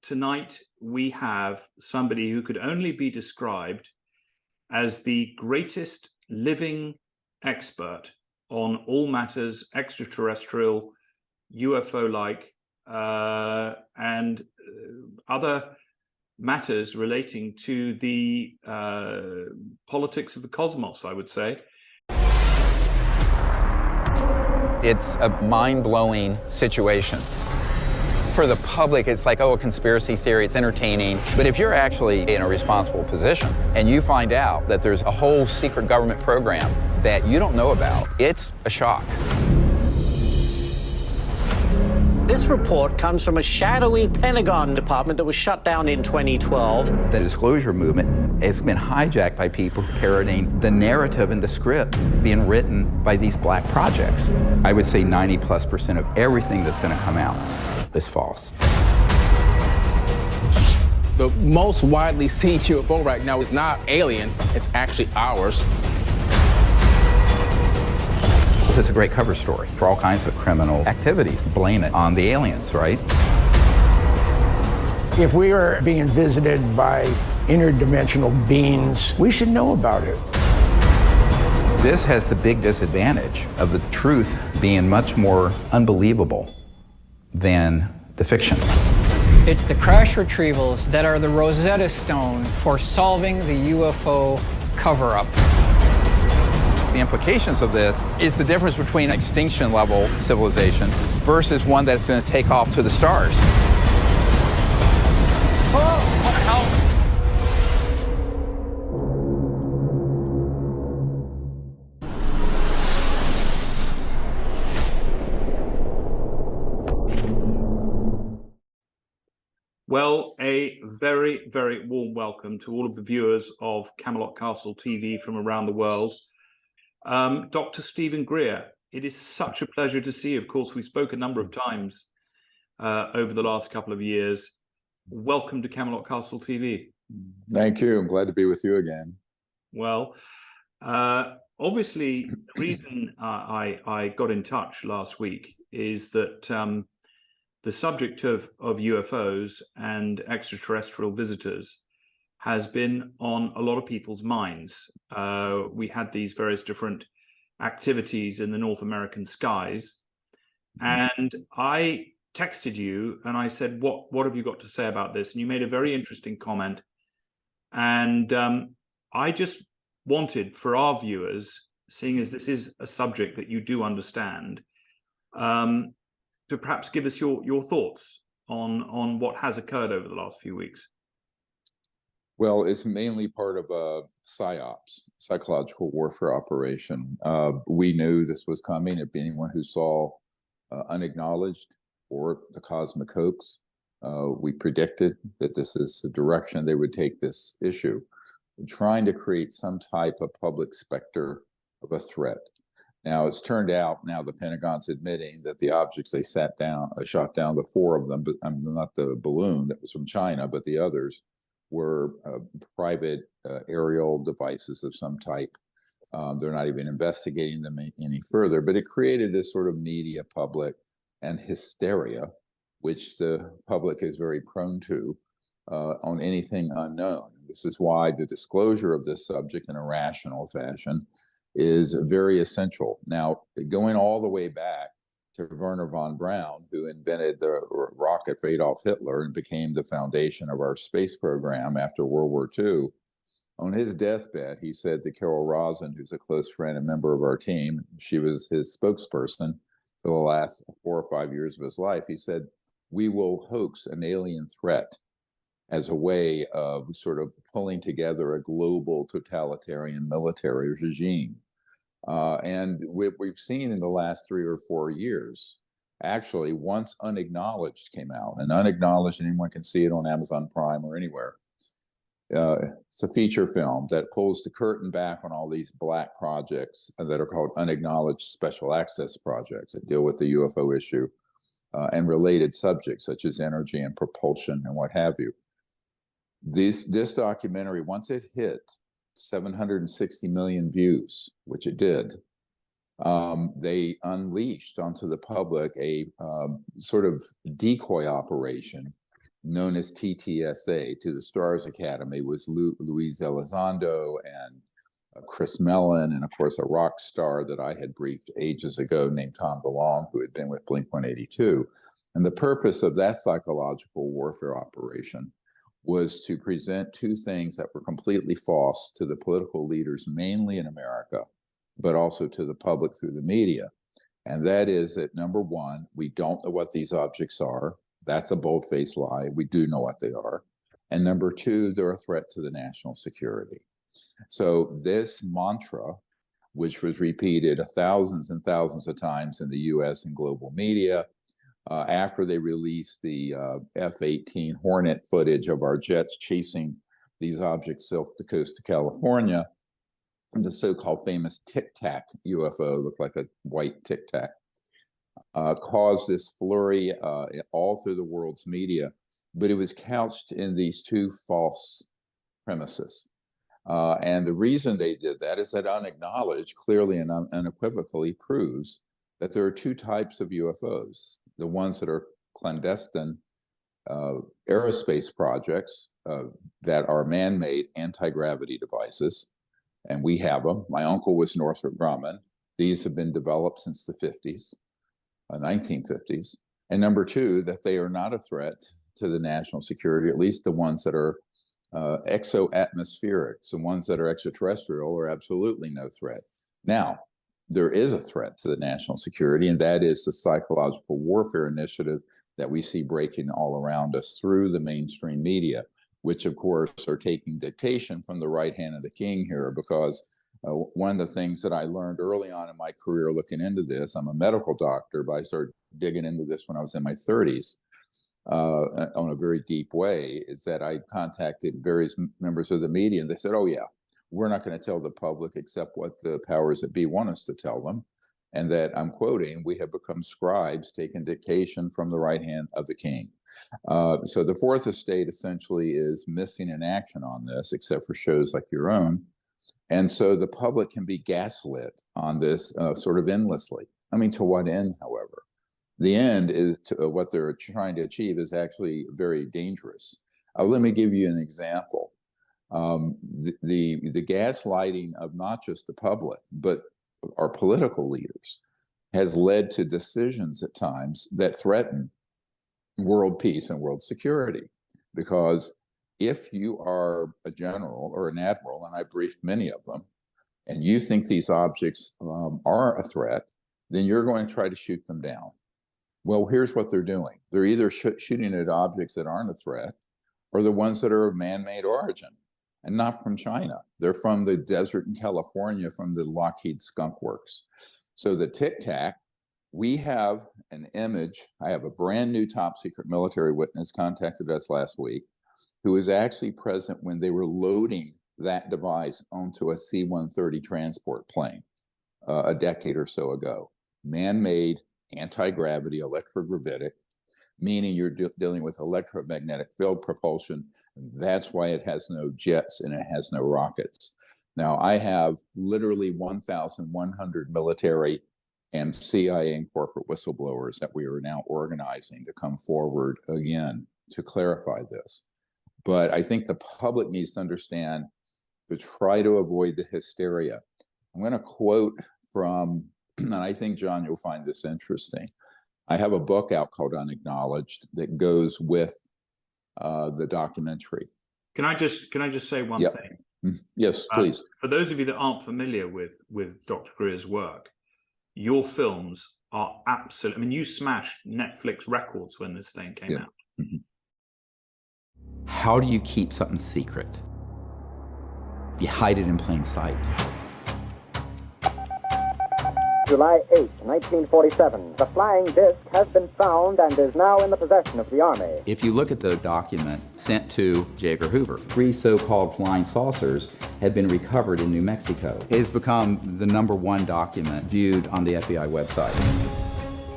tonight we have somebody who could only be described as the greatest living expert on all matters extraterrestrial, UFO-like, and other matters relating to the politics of the cosmos, I would say. It's a mind-blowing situation. For the public, it's like, oh, a conspiracy theory, it's entertaining. But if you're actually in a responsible position and you find out that there's a whole secret government program that you don't know about, it's a shock. This report comes from a shadowy Pentagon department that was shut down in 2012. The disclosure movement has been hijacked by people parroting the narrative and the script being written by these black projects. I would say 90+% of everything that's going to come out is false. The most widely seen UFO right now is not alien, it's actually ours. It's a great cover story for all kinds of criminal activities. Blame it on the aliens, right? If we are being visited by interdimensional beings, we should know about it. This has the big disadvantage of the truth being much more unbelievable than the fiction. It's the crash retrievals that are the Rosetta Stone for solving the UFO cover-up. The implications of this is the difference between extinction level civilization versus one that's going to take off to the stars. Oh, what the hell? Well, a very, very warm welcome to all of the viewers of Camelot Castle TV from around the world. Dr. Stephen Greer, it is such a pleasure to see you. Of course, we spoke a number of times over the last couple of years. Welcome to Camelot Castle TV. Thank you. I'm glad to be with you again. Well, obviously, the reason I got in touch last week is that the subject of UFOs and extraterrestrial visitors has been on a lot of people's minds. We had these various different activities in the North American skies. And I texted you and I said, what have you got to say about this? And you made a very interesting comment. And I just wanted for our viewers, seeing as this is a subject that you do understand, to perhaps give us your thoughts on what has occurred over the last few weeks. Well, it's mainly part of a PSYOPs, psychological warfare operation. We knew this was coming. If anyone who saw Unacknowledged or the Cosmic Hoax, we predicted that this is the direction they would take this issue, trying to create some type of public specter of a threat. Now, it's turned out now the Pentagon's admitting that the objects they shot down, the four of them, but not the balloon that was from China, but the others, were private aerial devices of some type. They're not even investigating them any further, but it created this sort of media public and hysteria, which the public is very prone to on anything unknown. This is why the disclosure of this subject in a rational fashion is very essential. Now, going all the way back to Werner von Braun, who invented the rocket for Adolf Hitler and became the foundation of our space program after World War II. On his deathbed, he said to Carol Rosin, who's a close friend and member of our team, she was his spokesperson for the last 4 or 5 years of his life. He said, "We will hoax an alien threat as a way of sort of pulling together a global totalitarian military regime." And we've seen in the last 3 or 4 years, actually, once Unacknowledged came out, and Unacknowledged, anyone can see it on Amazon Prime or anywhere. It's a feature film that pulls the curtain back on all these black projects that are called Unacknowledged Special Access Projects that deal with the UFO issue and related subjects such as energy and propulsion and what have you. This documentary, once it hit 760 million views, which it did, they unleashed onto the public a sort of decoy operation known as TTSA, to the Stars Academy, was Luis Elizondo and Chris Mellon, and of course a rock star that I had briefed ages ago named Tom DeLonge, who had been with Blink-182. And the purpose of that psychological warfare operation was to present two things that were completely false to the political leaders, mainly in America, but also to the public through the media. And that is that, number one, we don't know what these objects are. That's a bold-faced lie. We do know what they are. And number two, they're a threat to the national security. So this mantra, which was repeated thousands and thousands of times in the US and global media, after they released the F-18 Hornet footage of our jets chasing these objects off the coast of California, the so-called famous Tic Tac UFO, looked like a white Tic Tac, caused this flurry all through the world's media, but it was couched in these two false premises. And the reason they did that is that unacknowledged, clearly and unequivocally proves that there are two types of UFOs. The ones that are clandestine aerospace projects that are man-made anti-gravity devices, and we have them. My uncle was Northrop Grumman. These have been developed since the 50s, 1950s. And number two, that they are not a threat to the national security, at least the ones that are exo-atmospheric. So ones that are extraterrestrial are absolutely no threat. Now, there is a threat to the national security, and that is the psychological warfare initiative that we see breaking all around us through the mainstream media, which of course are taking dictation from the right hand of the king here, because one of the things that I learned early on in my career looking into this, I'm a medical doctor, but I started digging into this when I was in my 30s on a very deep way, is that I contacted various members of the media, and they said, oh yeah, we're not going to tell the public except what the powers that be want us to tell them. And that, I'm quoting, we have become scribes taking dictation from the right hand of the king. So the fourth estate essentially is missing in action on this, except for shows like your own. And so the public can be gaslit on this sort of endlessly. I mean, to what end, however? The end is what they're trying to achieve is actually very dangerous. Let me give you an example. The gaslighting of not just the public, but our political leaders has led to decisions at times that threaten world peace and world security. Because if you are a general or an admiral, and I briefed many of them, and you think these objects are a threat, then you're going to try to shoot them down. Well, here's what they're doing. They're either shooting at objects that aren't a threat, or the ones that are of man-made origin, and not from China. They're from the desert in California, from the Lockheed Skunk Works. So the Tic Tac, we have an image. I have a brand new top secret military witness contacted us last week, who was actually present when they were loading that device onto a C-130 transport plane a decade or so ago. Man-made, anti-gravity, electrogravitic, meaning you're dealing with electromagnetic field propulsion. That's why it has no jets and it has no rockets. Now, I have literally 1,100 military and CIA and corporate whistleblowers that we are now organizing to come forward again to clarify this. But I think the public needs to understand, to try to avoid the hysteria. I'm going to quote from, and I think, John, you'll find this interesting. I have a book out called Unacknowledged that goes with the documentary. Can I just say one thing? Yes, please. For those of you that aren't familiar with Dr. Greer's work, your films are absolute. I mean, you smashed Netflix records when this thing came out. Mm-hmm. How do you keep something secret? You hide it in plain sight. July 8, 1947. The flying disc has been found and is now in the possession of the Army. If you look at the document sent to J. Edgar Hoover, 3 so-called flying saucers had been recovered in New Mexico. It has become the #1 document viewed on the FBI website.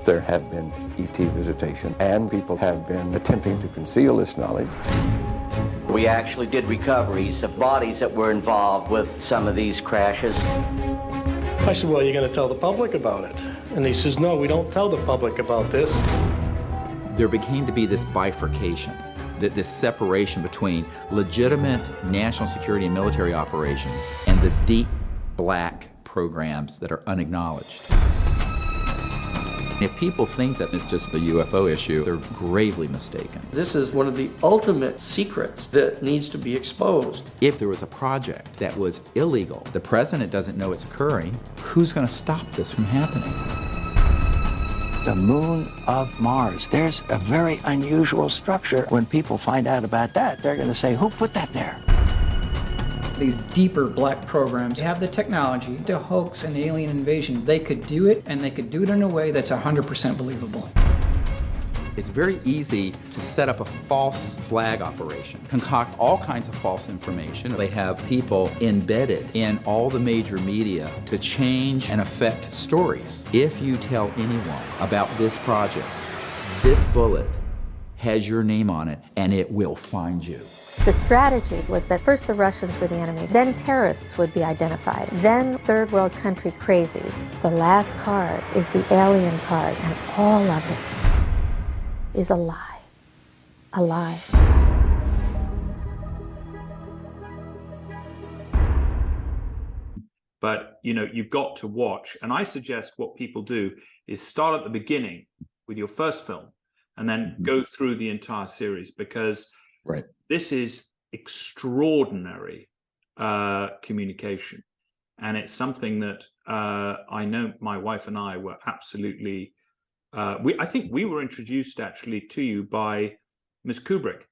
There have been ET visitation, and people have been attempting to conceal this knowledge. We actually did recoveries of bodies that were involved with some of these crashes. I said, well, you're going to tell the public about it? And he says, no, we don't tell the public about this. There became to be this bifurcation this separation between legitimate national security and military operations and the deep black programs that are unacknowledged. If people think that it's just the UFO issue, they're gravely mistaken. This is one of the ultimate secrets that needs to be exposed. If there was a project that was illegal, the president doesn't know it's occurring, who's going to stop this from happening? The moon of Mars. There's a very unusual structure. When people find out about that, they're going to say, who put that there? These deeper black programs have the technology to hoax an alien invasion. They could do it, and they could do it in a way that's 100% believable. It's very easy to set up a false flag operation, concoct all kinds of false information. They have people embedded in all the major media to change and affect stories. If you tell anyone about this project, this bullet has your name on it, and it will find you. The strategy was that first the Russians were the enemy, then terrorists would be identified, then third world country crazies. The last card is the alien card, and all of it is a lie. A lie. But, you know, you've got to watch. And I suggest what people do is start at the beginning with your first film and then go through the entire series, because this is extraordinary communication. And it's something that I know my wife and I were absolutely, I think we were introduced actually to you by Miss Kubrick,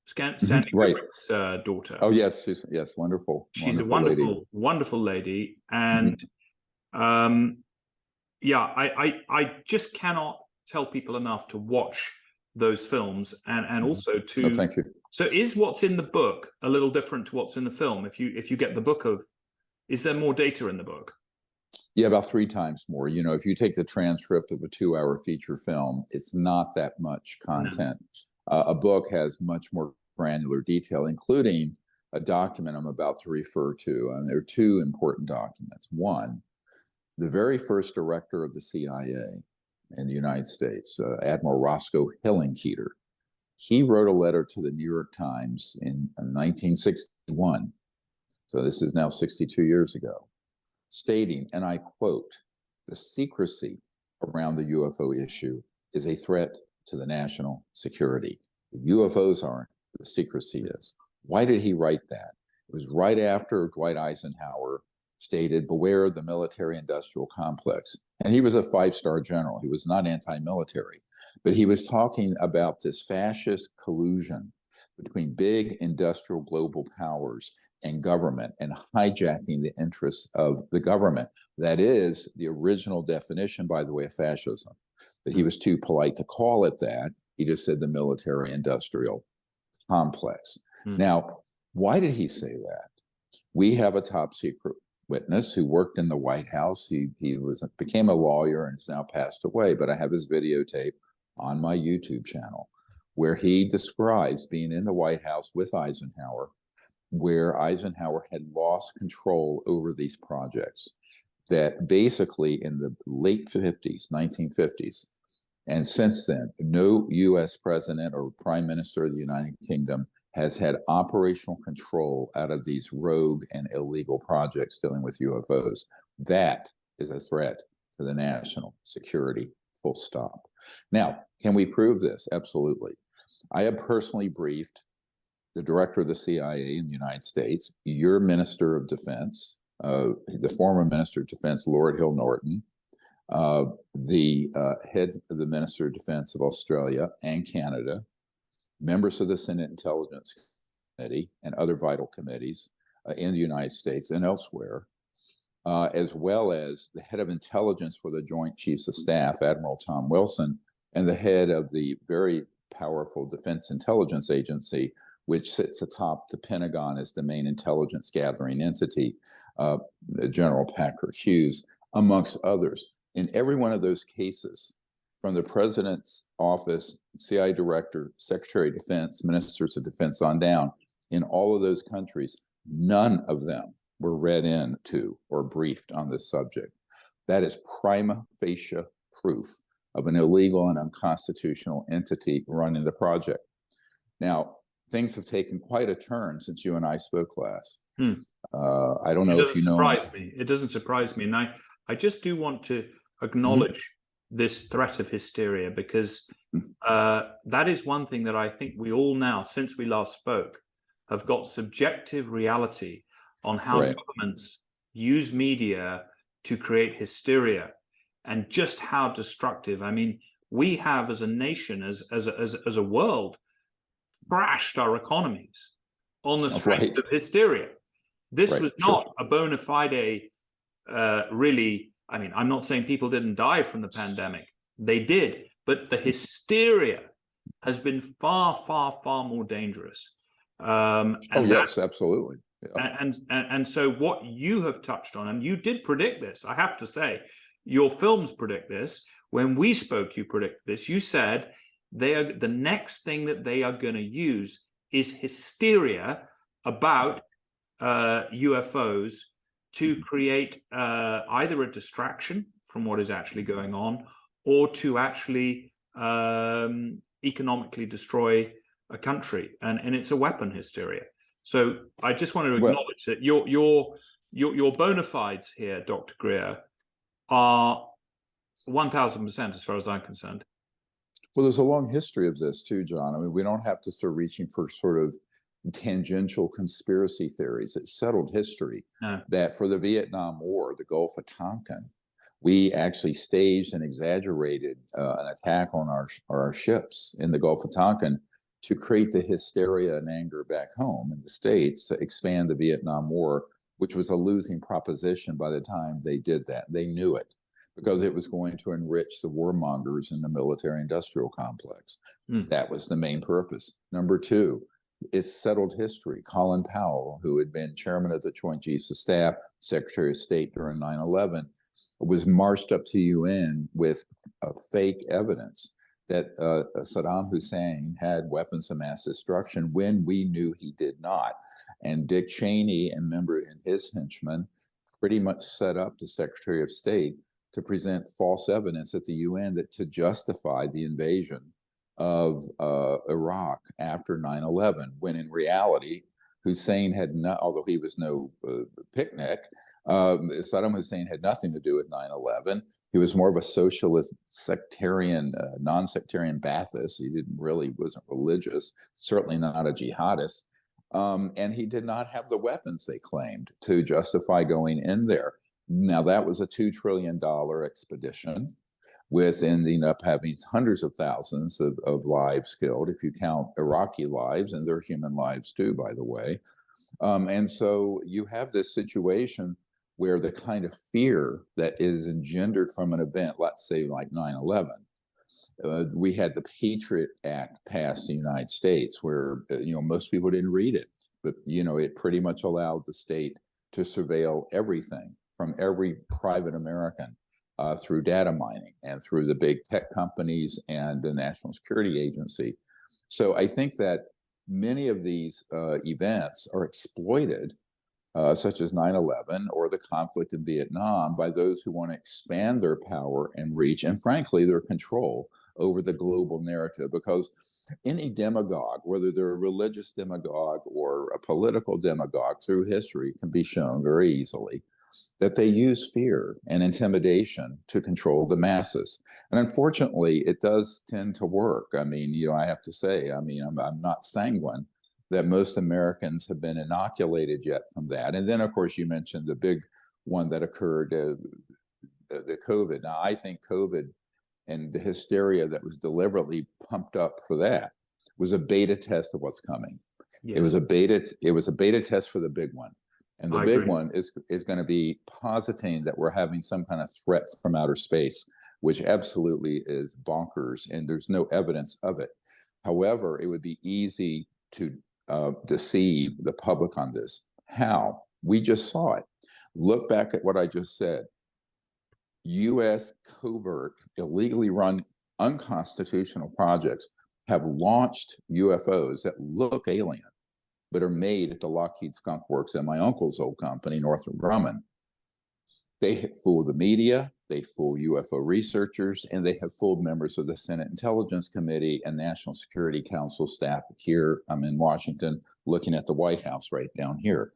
Stanley Kubrick's daughter. Oh, yes, yes, wonderful. She's a wonderful lady. And yeah, I just cannot tell people enough to watch those films and also to thank you. So is what's in the book a little different to what's in the film? If you get the book is there more data in the book? Yeah, about 3 times more. You know, if you take the transcript of a 2-hour feature film, it's not that much content. No. A book has much more granular detail, including a document I'm about to refer to. And there are 2 important documents. One, the very first director of the CIA in the United States, Admiral Roscoe Hillenkoetter, he wrote a letter to the New York Times in 1961. So this is now 62 years ago, stating, and I quote, "The secrecy around the UFO issue is a threat to the national security. The UFOs aren't, the secrecy is." Why did he write that? It was right after Dwight Eisenhower stated, "Beware the military-industrial complex." And he was a 5-star general. He was not anti-military, but he was talking about this fascist collusion between big industrial global powers and government, and hijacking the interests of the government. That is the original definition, by the way, of fascism. But he was too polite to call it that. He just said the military-industrial complex. Now, why did he say that? We have a top secret witness who worked in the White House. He became a lawyer and has now passed away, but I have his videotape on my YouTube channel where he describes being in the White House with Eisenhower, where Eisenhower had lost control over these projects, that basically in the late 50s, 1950s, and since then, no U.S. president or prime minister of the United Kingdom has had operational control out of these rogue and illegal projects dealing with UFOs. That is a threat to the national security, full stop. Now, can we prove this? Absolutely. I have personally briefed the director of the CIA in the United States, your Minister of Defense, the former Minister of Defense, Lord Hill Norton, the head of the Minister of Defense of Australia and Canada, members of the Senate Intelligence Committee and other vital committees in the United States and elsewhere, as well as the head of intelligence for the Joint Chiefs of Staff, Admiral Tom Wilson, and the head of the very powerful Defense Intelligence Agency, which sits atop the Pentagon as the main intelligence gathering entity, General Patrick Hughes, amongst others. In every one of those cases, from the President's office, CIA Director, Secretary of Defense, Ministers of Defense on down, in all of those countries, none of them were read into or briefed on this subject. That is prima facie proof of an illegal and unconstitutional entity running the project. Now, things have taken quite a turn since you and I spoke last. Hmm. I don't know if you know. It doesn't surprise me. And I just do want to acknowledge this threat of hysteria, because that is one thing that I think we all now, since we last spoke, have got subjective reality on how governments use media to create hysteria, and just how destructive. I mean, we have, as a nation, as a world, crashed our economies on the strength of hysteria. This was not a bona fide, really. I mean, I'm not saying people didn't die from the pandemic. They did, but the hysteria has been far, far, far more dangerous. Yes, absolutely. Yeah. And so what you have touched on, and you did predict this, I have to say, your films predict this. When we spoke, you predicted this. You said the next thing that they are going to use is hysteria about UFOs to create either a distraction from what is actually going on, or to actually economically destroy a country, and it's a weapon hysteria. So I just want to acknowledge that your bona fides here, Dr. Greer, are 1,000% as far as I'm concerned. Well, there's a long history of this too, John. I mean, we don't have to start reaching for sort of tangential conspiracy theories. It's settled history that for the Vietnam War, the Gulf of Tonkin, we actually staged and exaggerated an attack on our ships in the Gulf of Tonkin to create the hysteria and anger back home in the States, to expand the Vietnam War, which was a losing proposition by the time they did that. They knew it, because it was going to enrich the warmongers in the military-industrial complex. That was the main purpose. Number two, it's settled history. Colin Powell, who had been chairman of the Joint Chiefs of Staff, Secretary of State during 9/11, was marched up to UN with fake evidence that Saddam Hussein had weapons of mass destruction when we knew he did not. And Dick Cheney and his henchmen pretty much set up the Secretary of State to present false evidence at the UN to justify the invasion of Iraq after 9/11, when in reality, Hussein had not, although he was no picnic, Saddam Hussein had nothing to do with 9/11. He was more of a socialist, sectarian, non-sectarian Ba'athist. He wasn't religious, certainly not a jihadist. And he did not have the weapons they claimed to justify going in there. Now, that was a $2 trillion expedition, with ending up having hundreds of thousands of lives killed, if you count Iraqi lives, and their human lives too, by the way. And so you have this situation where the kind of fear that is engendered from an event, let's say like 9/11, we had the Patriot Act passed in the United States, where most people didn't read it, but it pretty much allowed the state to surveil everything from every private American through data mining and through the big tech companies and the National Security Agency. So I think that many of these events are exploited, such as 9/11 or the conflict in Vietnam, by those who want to expand their power and reach, and frankly, their control over the global narrative. Because any demagogue, whether they're a religious demagogue or a political demagogue, through history can be shown very easily that they use fear and intimidation to control the masses. And unfortunately, it does tend to work. I mean, I have to say, I'm not sanguine that most Americans have been inoculated yet from that. And then, of course, you mentioned the big one that occurred, the COVID. Now, I think COVID and the hysteria that was deliberately pumped up for that was a beta test of what's coming. Yes. It was a beta test for the big one. And the big one is going to be positing that we're having some kind of threat from outer space, which absolutely is bonkers, and there's no evidence of it. However, it would be easy to deceive the public on this. How? We just saw it. Look back at what I just said. U.S. covert, illegally run, unconstitutional projects have launched UFOs that look alien, but are made at the Lockheed Skunk Works at my uncle's old company, Northrop Grumman. They have fooled the media, they fool UFO researchers, and they have fooled members of the Senate Intelligence Committee and National Security Council staff here. I'm in Washington, looking at the White House right down here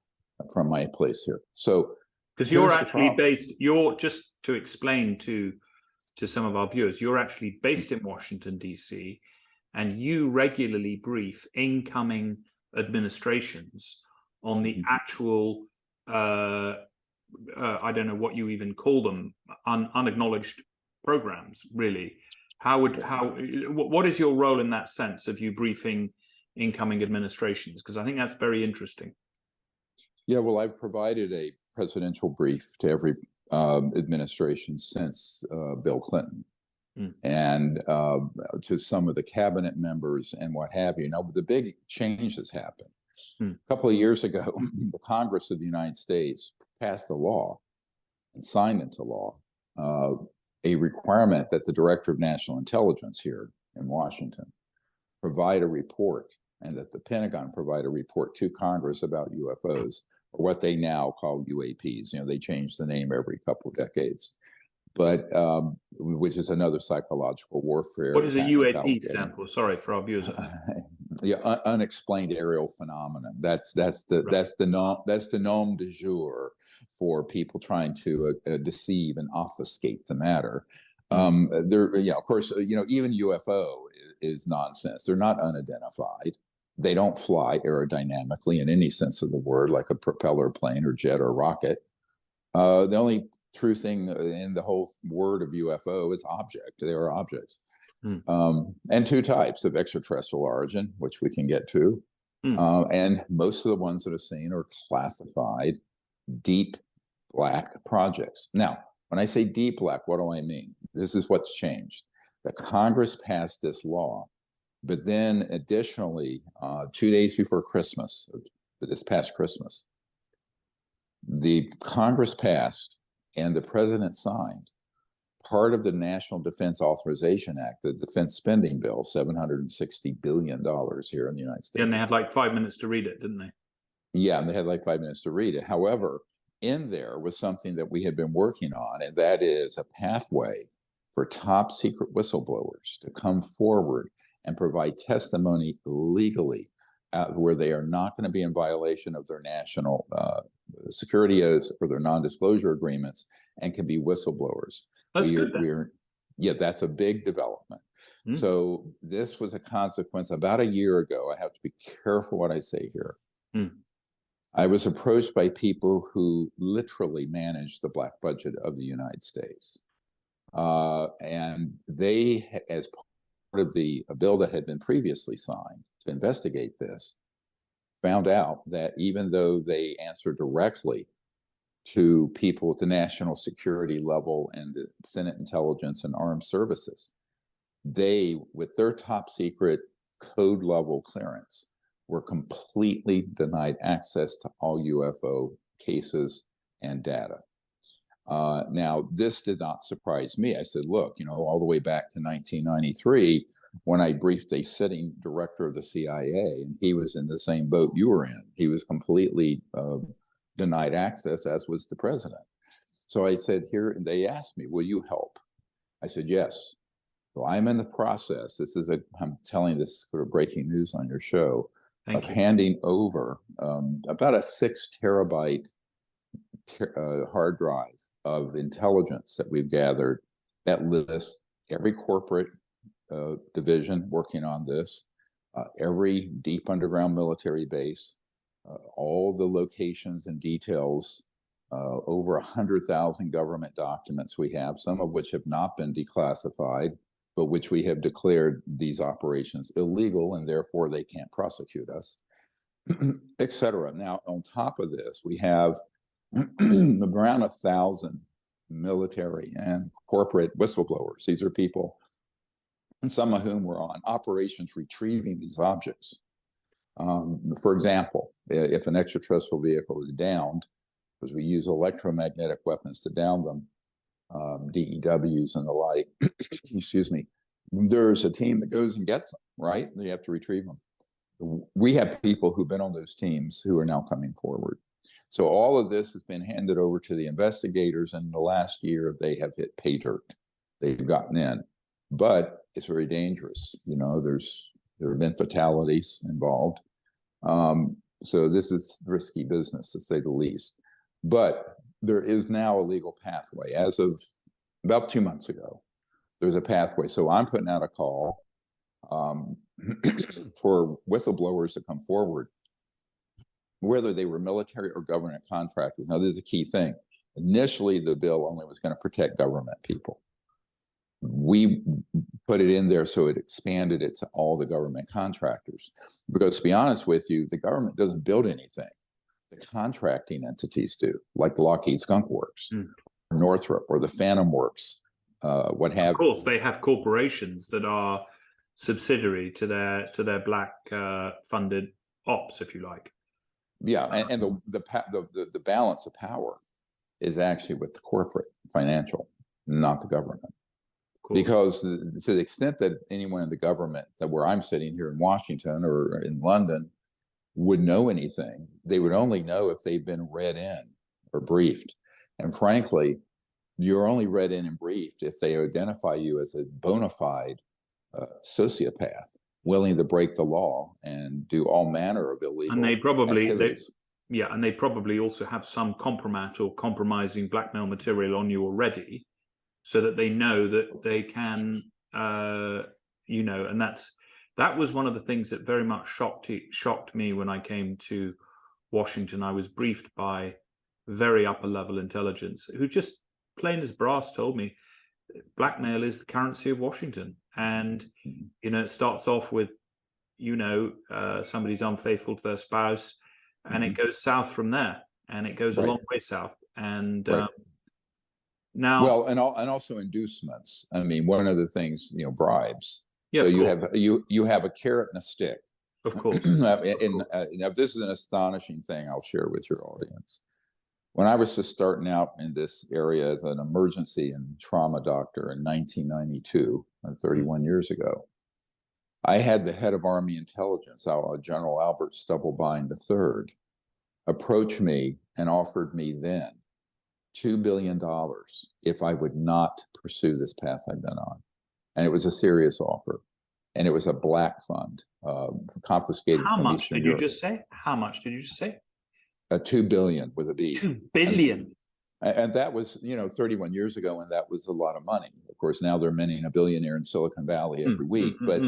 from my place here. So, because you're actually based, just to explain to some of our viewers, you're actually based in Washington, D.C., and you regularly brief incoming administrations on the actual, I don't know what you even call them, unacknowledged programs, really. What is your role in that sense of you briefing incoming administrations? Because I think that's very interesting. Yeah, well, I've provided a presidential brief to every administration since Bill Clinton, and to some of the cabinet members and what have you. Now, the big changes happened. A couple of years ago, the Congress of the United States passed a law and signed into law a requirement that the Director of National Intelligence here in Washington provide a report, and that the Pentagon provide a report to Congress about UFOs, or what they now call UAPs. You know, they change the name every couple of decades, but which is another psychological warfare. What does a UAP stand for? Sorry for our viewers. Yeah, unexplained aerial phenomenon. That's the nom de jour for people trying to deceive and obfuscate the matter. Of course, even UFO is nonsense. They're not unidentified. They don't fly aerodynamically in any sense of the word, like a propeller plane or jet or rocket. The only true thing in the whole word of UFO is object. They are objects. And two types of extraterrestrial origin, which we can get to. And most of the ones that are seen are classified deep black projects. Now, when I say deep black, what do I mean? This is what's changed. The Congress passed this law, but then additionally, 2 days before Christmas, this past Christmas, the Congress passed and the president signed part of the National Defense Authorization Act, the defense spending bill, $760 billion here in the United States. And they had like 5 minutes to read it, didn't they? Yeah, and they had like 5 minutes to read it. However, in there was something that we had been working on, and that is a pathway for top secret whistleblowers to come forward and provide testimony legally where they are not going to be in violation of their national security oaths or their non-disclosure agreements, and can be whistleblowers. That's good. Yeah, that's a big development. So this was a consequence about a year ago. I have to be careful what I say here. I was approached by people who literally manage the black budget of the United States. And they, as part of the bill that had been previously signed to investigate this, found out that even though they answer directly to people at the national security level and the Senate Intelligence and Armed Services, they, with their top secret code level clearance, were completely denied access to all UFO cases and data. Now, this did not surprise me. I said, look, all the way back to 1993, when I briefed a sitting director of the CIA, and he was in the same boat you were in. He was completely denied access, as was the president. So I said, they asked me, will you help? I said, yes. So I'm in the process. I'm telling this sort of breaking news on your show, handing over about a 6 terabyte hard drive of intelligence that we've gathered that lists every corporate division working on this, every deep underground military base, all the locations and details, over 100,000 government documents we have, some of which have not been declassified, but which we have declared these operations illegal, and therefore they can't prosecute us, et cetera. Now, on top of this, we have around 1,000 military and corporate whistleblowers. These are people, and some of whom were on operations retrieving these objects. For example, if an extraterrestrial vehicle is downed, because we use electromagnetic weapons to down them, DEWs and the like, excuse me, there's a team that goes and gets them, right? They have to retrieve them. We have people who've been on those teams who are now coming forward. So all of this has been handed over to the investigators, and in the last year they have hit pay dirt. They've gotten in, but it's very dangerous. There have been fatalities involved. So this is risky business, to say the least. But there is now a legal pathway. As of about 2 months ago, there's a pathway. So I'm putting out a call for whistleblowers to come forward, whether they were military or government contractors. Now, this is the key thing. Initially, the bill only was going to protect government people. We put it in there so it expanded it to all the government contractors. Because to be honest with you, the government doesn't build anything. The contracting entities do, like the Lockheed Skunk Works, or Northrop, or the Phantom Works, what have. Of course, they have corporations that are subsidiary to their black funded ops, if you like. Yeah, and the balance of power is actually with the corporate financial, not the government. Because to the extent that anyone in the government, that where I'm sitting here in Washington or in London, would know anything, they would only know if they've been read in or briefed. And frankly, you're only read in and briefed if they identify you as a bona fide sociopath, willing to break the law and do all manner of illegal and they probably activities. And they probably also have some compromat or compromising blackmail material on you already, so that they know that they can, and that was one of the things that very much shocked me when I came to Washington. I was briefed by very upper level intelligence who just plain as brass told me blackmail is the currency of Washington. And, it starts off with, somebody's unfaithful to their spouse, and it goes south from there, and it goes a long way south. And now, well, and also inducements. I mean, one of the things, bribes. Yeah, so you have a carrot and a stick. Of course. Now, this is an astonishing thing I'll share with your audience. When I was just starting out in this area as an emergency and trauma doctor in 1992, 31 years ago, I had the head of Army Intelligence, General Albert Stubblebine III, approach me and offered me then $2 billion if I would not pursue this path I've been on. And it was a serious offer. And it was a black fund confiscated How from much Eastern did you Europe. just say? How much did you just say? 2 billion with a B. 2 billion. And that was, 31 years ago, and that was a lot of money. Of course, now they're minting a billionaire in Silicon Valley every week. But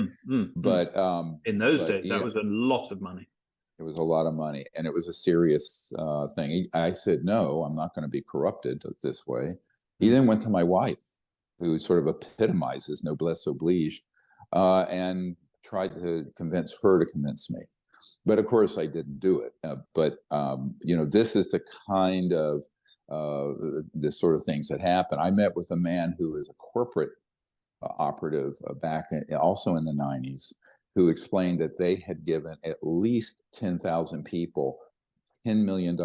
in those days, that was a lot of money. It was a lot of money, and it was a serious thing. I said, no, I'm not going to be corrupted this way. He then went to my wife, who sort of epitomizes noblesse oblige, and tried to convince her to convince me. But of course, I didn't do it. This is the kind of the sort of things that happen. I met with a man who is a corporate operative also in the 90s, who explained that they had given at least 10,000 people $10 million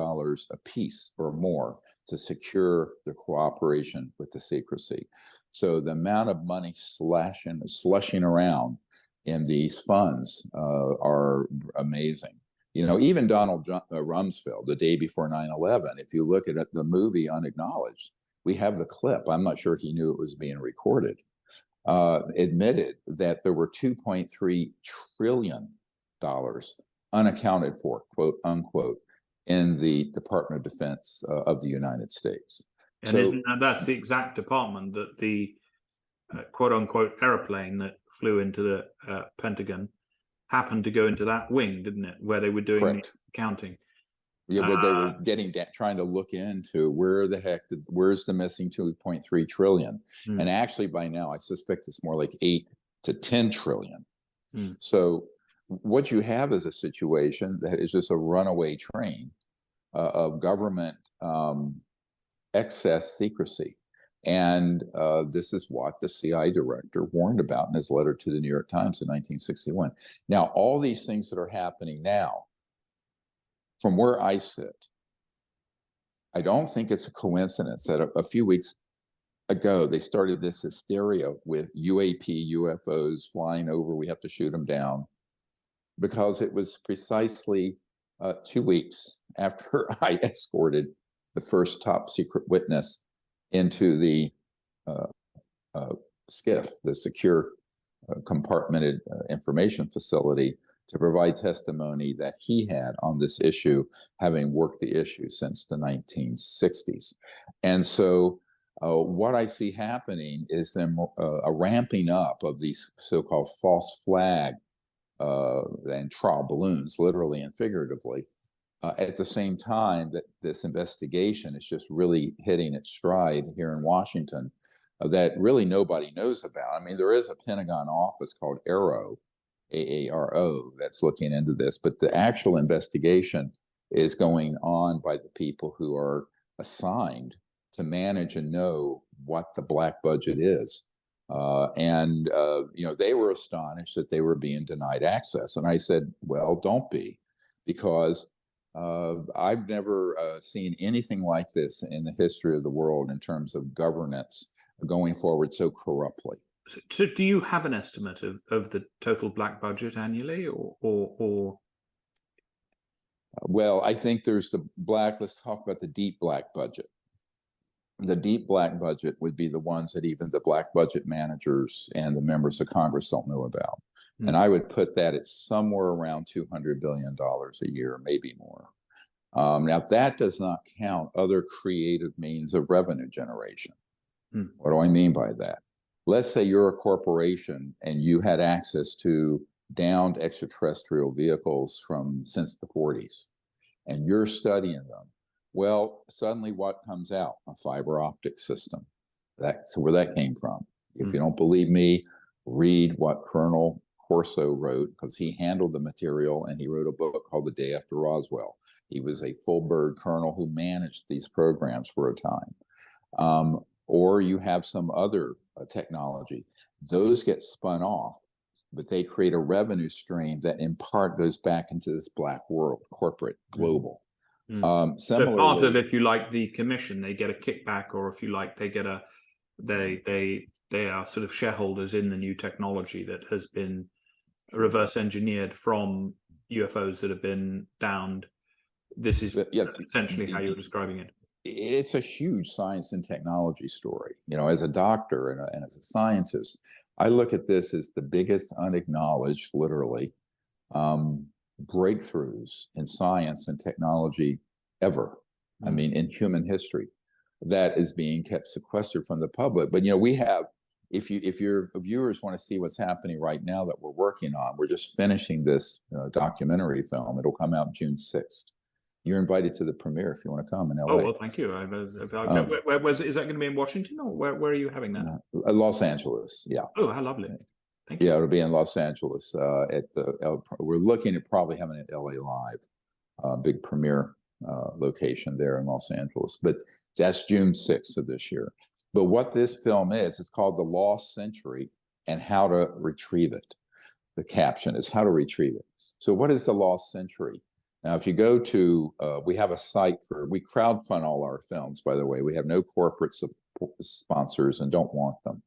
apiece or more to secure their cooperation with the secrecy. So the amount of money slushing around in these funds are amazing. Even Donald Rumsfeld, the day before 9/11, if you look at the movie Unacknowledged, we have the clip. I'm not sure he knew it was being recorded. Admitted that there were $2.3 trillion unaccounted for, quote unquote, in the Department of Defense of the United States. And that's the exact department that the quote unquote airplane that flew into the Pentagon happened to go into that wing, didn't it? Where they were doing the accounting. Yeah, but they were trying to look into where's the missing 2.3 trillion. And actually by now I suspect it's more like 8 to 10 trillion. So what you have is a situation that is just a runaway train of government excess secrecy. And this is what the CIA director warned about in his letter to the New York Times in 1961. Now, all these things that are happening now, from where I sit, I don't think it's a coincidence that a few weeks ago, they started this hysteria with UFOs flying over, we have to shoot them down, because it was precisely 2 weeks after I escorted the first top secret witness into the SCIF, the secure compartmented information facility, to provide testimony that he had on this issue, having worked the issue since the 1960s. And so what I see happening is then a ramping up of these so-called false flag and trial balloons, literally and figuratively, at the same time that this investigation is just really hitting its stride here in Washington, that really nobody knows about. I mean, there is a Pentagon office called AARO, AARO, that's looking into this, but the actual investigation is going on by the people who are assigned to manage and know what the black budget is. They were astonished that they were being denied access. And I said, well, don't be, because I've never seen anything like this in the history of the world in terms of governance going forward so corruptly. So do you have an estimate of the total black budget annually, or? Well, I think there's the black, let's talk about the deep black budget. The deep black budget would be the ones that even the black budget managers and the members of Congress don't know about. Mm. And I would put that at somewhere around $200 billion a year, maybe more. Now, that does not count other creative means of revenue generation. Mm. What do I mean by that? Let's say you're a corporation and you had access to downed extraterrestrial vehicles since the 40s, and you're studying them. Well, suddenly what comes out? A fiber optic system. That's where that came from. If you don't believe me, read what Colonel Corso wrote, because he handled the material, and he wrote a book called The Day After Roswell. He was a full bird colonel who managed these programs for a time. Or you have some other technology. Those get spun off, but they create a revenue stream that in part goes back into this black world, corporate, global. So part of, if you like, the commission, they get a kickback, or if you like, they get they are sort of shareholders in the new technology that has been reverse engineered from UFOs that have been downed. This is essentially how you're describing it. It's a huge science and technology story. You know, as a doctor and as a scientist, I look at this as the biggest unacknowledged, literally, breakthroughs in science and technology ever. I mean, in human history, that is being kept sequestered from the public. But, you know, we have, if your viewers want to see what's happening right now that we're working on, we're just finishing this documentary film. It'll come out June 6th. You're invited to the premiere if you want to come in LA. Oh, well, thank you. Is that going to be in Washington, or where are you having that? Los Angeles, yeah. Oh, how lovely. Thank you. Yeah, it'll be in Los Angeles. We're looking at probably having it LA Live, big premiere location there in Los Angeles. But that's June 6th of this year. But what this film is, it's called The Lost Century and How to Retrieve It. The caption is How to Retrieve It. So what is the Lost Century? Now, if you go to, we have a site we crowdfund all our films, by the way. We have no corporate sponsors and don't want them.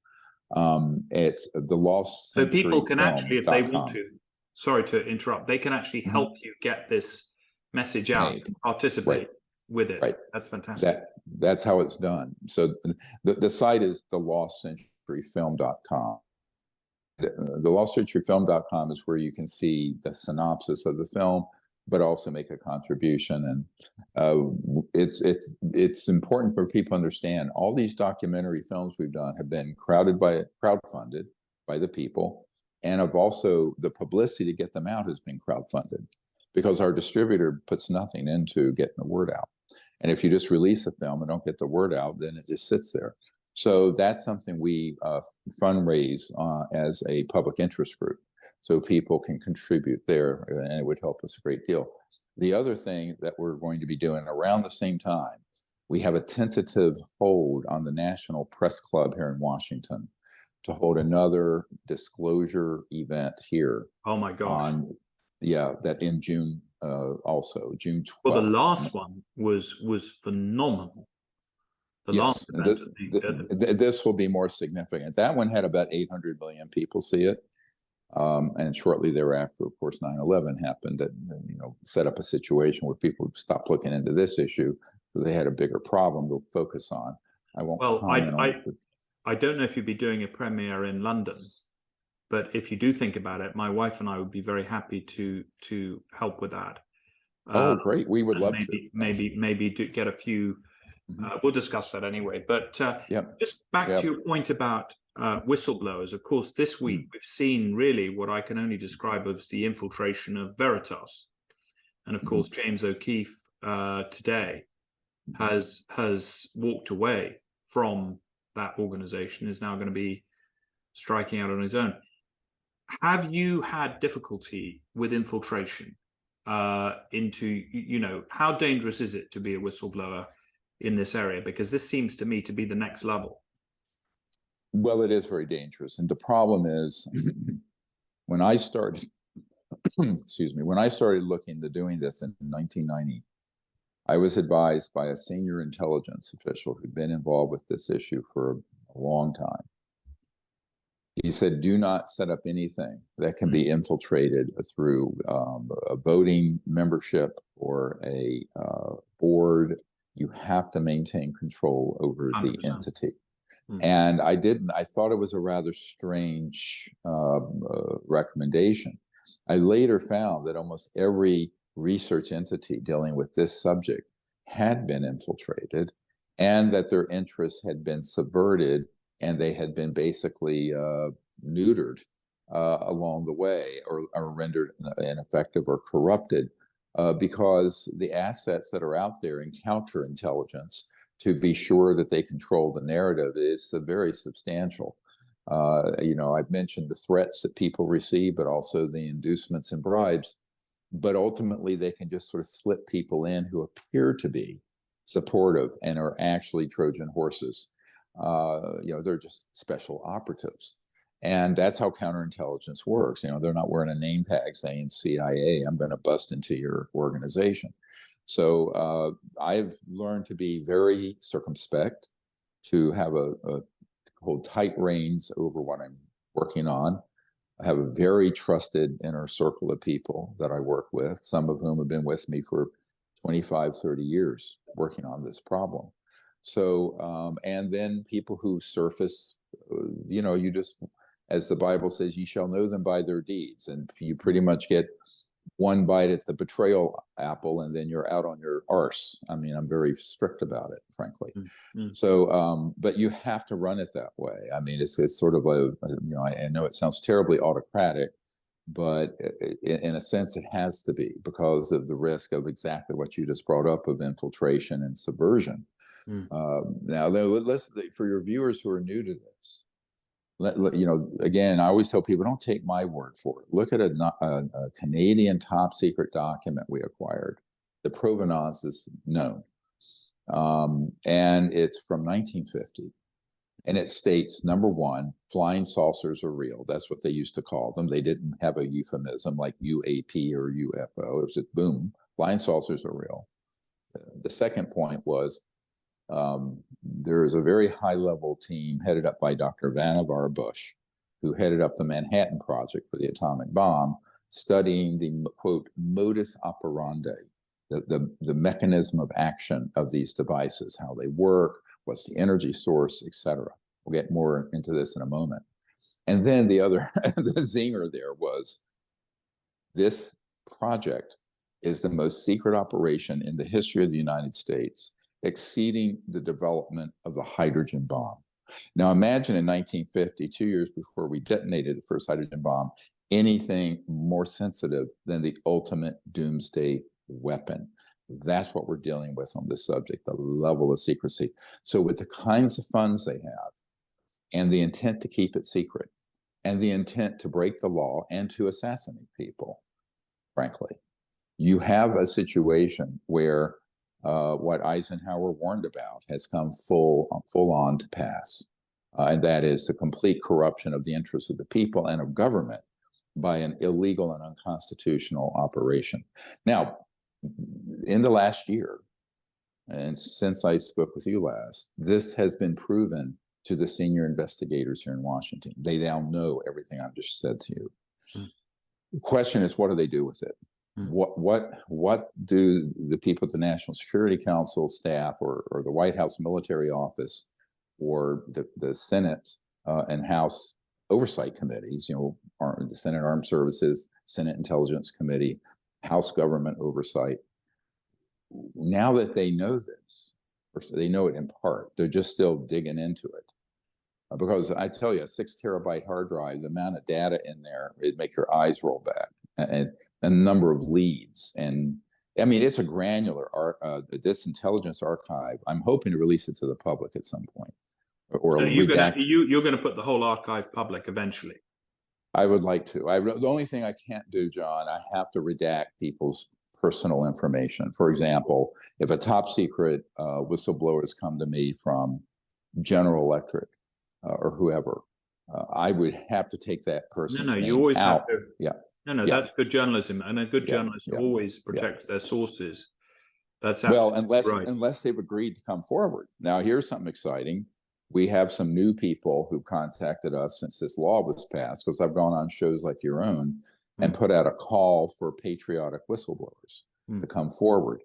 It's the Lost Century. So people can actually, if they want to, sorry to interrupt, they can actually help you get this message out, participate with it. Right. That's fantastic. That's how it's done. So the site is thelostcenturyfilm.com. Thelostcenturyfilm.com is where you can see the synopsis of the film, but also make a contribution. And it's important for people to understand all these documentary films we've done have been crowdfunded by the people, and have also the publicity to get them out has been crowdfunded, because our distributor puts nothing into getting the word out. And if you just release a film and don't get the word out, then it just sits there. So that's something we fundraise as a public interest group, so people can contribute there, and it would help us a great deal. The other thing that we're going to be doing around the same time, we have a tentative hold on the National Press Club here in Washington to hold another disclosure event here. Oh my God. That in June, also June 12th. Well, the last one was phenomenal. Last event, this will be more significant. That one had about 800 million people see it. And shortly thereafter, of course, 9/11 happened that, set up a situation where people stopped looking into this issue because they had a bigger problem to focus on. I won't comment on it. I don't know if you'd be doing a premiere in London, but if you do think about it, my wife and I would be very happy to help with that. Oh, great! We would love to. Maybe do get a few. We'll discuss that anyway. But just back to your point about whistleblowers. Of course, this week we've seen really what I can only describe as the infiltration of Veritas, and of course James O'Keefe today has walked away from that organization. Is now going to be striking out on his own. Have you had difficulty with infiltration into, how dangerous is it to be a whistleblower in this area? Because this seems to me to be the next level. Well, it is very dangerous. And the problem is when I started, when I started looking into doing this in 1990, I was advised by a senior intelligence official who'd been involved with this issue for a long time. He said, do not set up anything that can be infiltrated through a voting membership or a board. You have to maintain control over 100%. The entity. And I thought it was a rather strange recommendation. I later found that almost every research entity dealing with this subject had been infiltrated and that their interests had been subverted and they had been basically neutered along the way or rendered ineffective or corrupted because the assets that are out there in counterintelligence to be sure that they control the narrative is very substantial. I've mentioned the threats that people receive, but also the inducements and bribes. But ultimately, they can just sort of slip people in who appear to be supportive and are actually Trojan horses. They're just special operatives. And that's how counterintelligence works. They're not wearing a name tag saying CIA, I'm going to bust into your organization. So I've learned to be very circumspect, to have hold tight reins over what I'm working on. I have a very trusted inner circle of people that I work with, some of whom have been with me for 25, 30 years working on this problem. So, and then people who surface, you just, as the Bible says, you shall know them by their deeds. And you pretty much get one bite at the betrayal apple and then you're out on your arse. I mean, I'm very strict about it, frankly. So, but you have to run it that way. I mean, it's sort of I know it sounds terribly autocratic, but in a sense it has to be because of the risk of exactly what you just brought up of infiltration and subversion. Now, let's, for your viewers who are new to this, again, I always tell people, don't take my word for it. Look at a Canadian top secret document we acquired. The provenance is known. And it's from 1950. And it states, number one, flying saucers are real. That's what they used to call them. They didn't have a euphemism like UAP or UFO. It was just, boom, flying saucers are real. The second point was, there is a very high-level team headed up by Dr. Vannevar Bush, who headed up the Manhattan Project for the atomic bomb, studying the, quote, modus operandi, the mechanism of action of these devices, how they work, what's the energy source, etc. We'll get more into this in a moment. And then the other, the zinger there was, this project is the most secret operation in the history of the United States, exceeding the development of the hydrogen bomb. Now imagine in 1950, 2 years before we detonated the first hydrogen bomb, anything more sensitive than the ultimate doomsday weapon. That's what we're dealing with on this subject, the level of secrecy. So with the kinds of funds they have and the intent to keep it secret and the intent to break the law and to assassinate people, frankly, you have a situation where what Eisenhower warned about has come full on to pass. And that is the complete corruption of the interests of the people and of government by an illegal and unconstitutional operation. Now, in the last year, and since I spoke with you last, this has been proven to the senior investigators here in Washington. They now know everything I've just said to you. The question is, what do they do with it? What do the people at the National Security Council staff or the White House Military Office or the Senate and House oversight committees, the Senate Armed Services, Senate Intelligence Committee, House Government Oversight, now that they know this, or they know it in part, they're just still digging into it. Because I tell you, a 6 terabyte hard drive, the amount of data in there, it'd make your eyes roll back. And a number of leads. And I mean, it's a granular this intelligence archive. I'm hoping to release it to the public at some point. Or so you're going to put the whole archive public eventually? I would like to. The only thing I can't do, John, I have to redact people's personal information. For example, if a top secret whistleblower has come to me from General Electric or whoever, I would have to take that person's name you always out. have to. Yeah. No, that's good journalism, and a good journalist always protects their sources. That's well, right. unless they've agreed to come forward. Now, here's something exciting. We have some new people who've contacted us since this law was passed, because I've gone on shows like your own and put out a call for patriotic whistleblowers to come forward.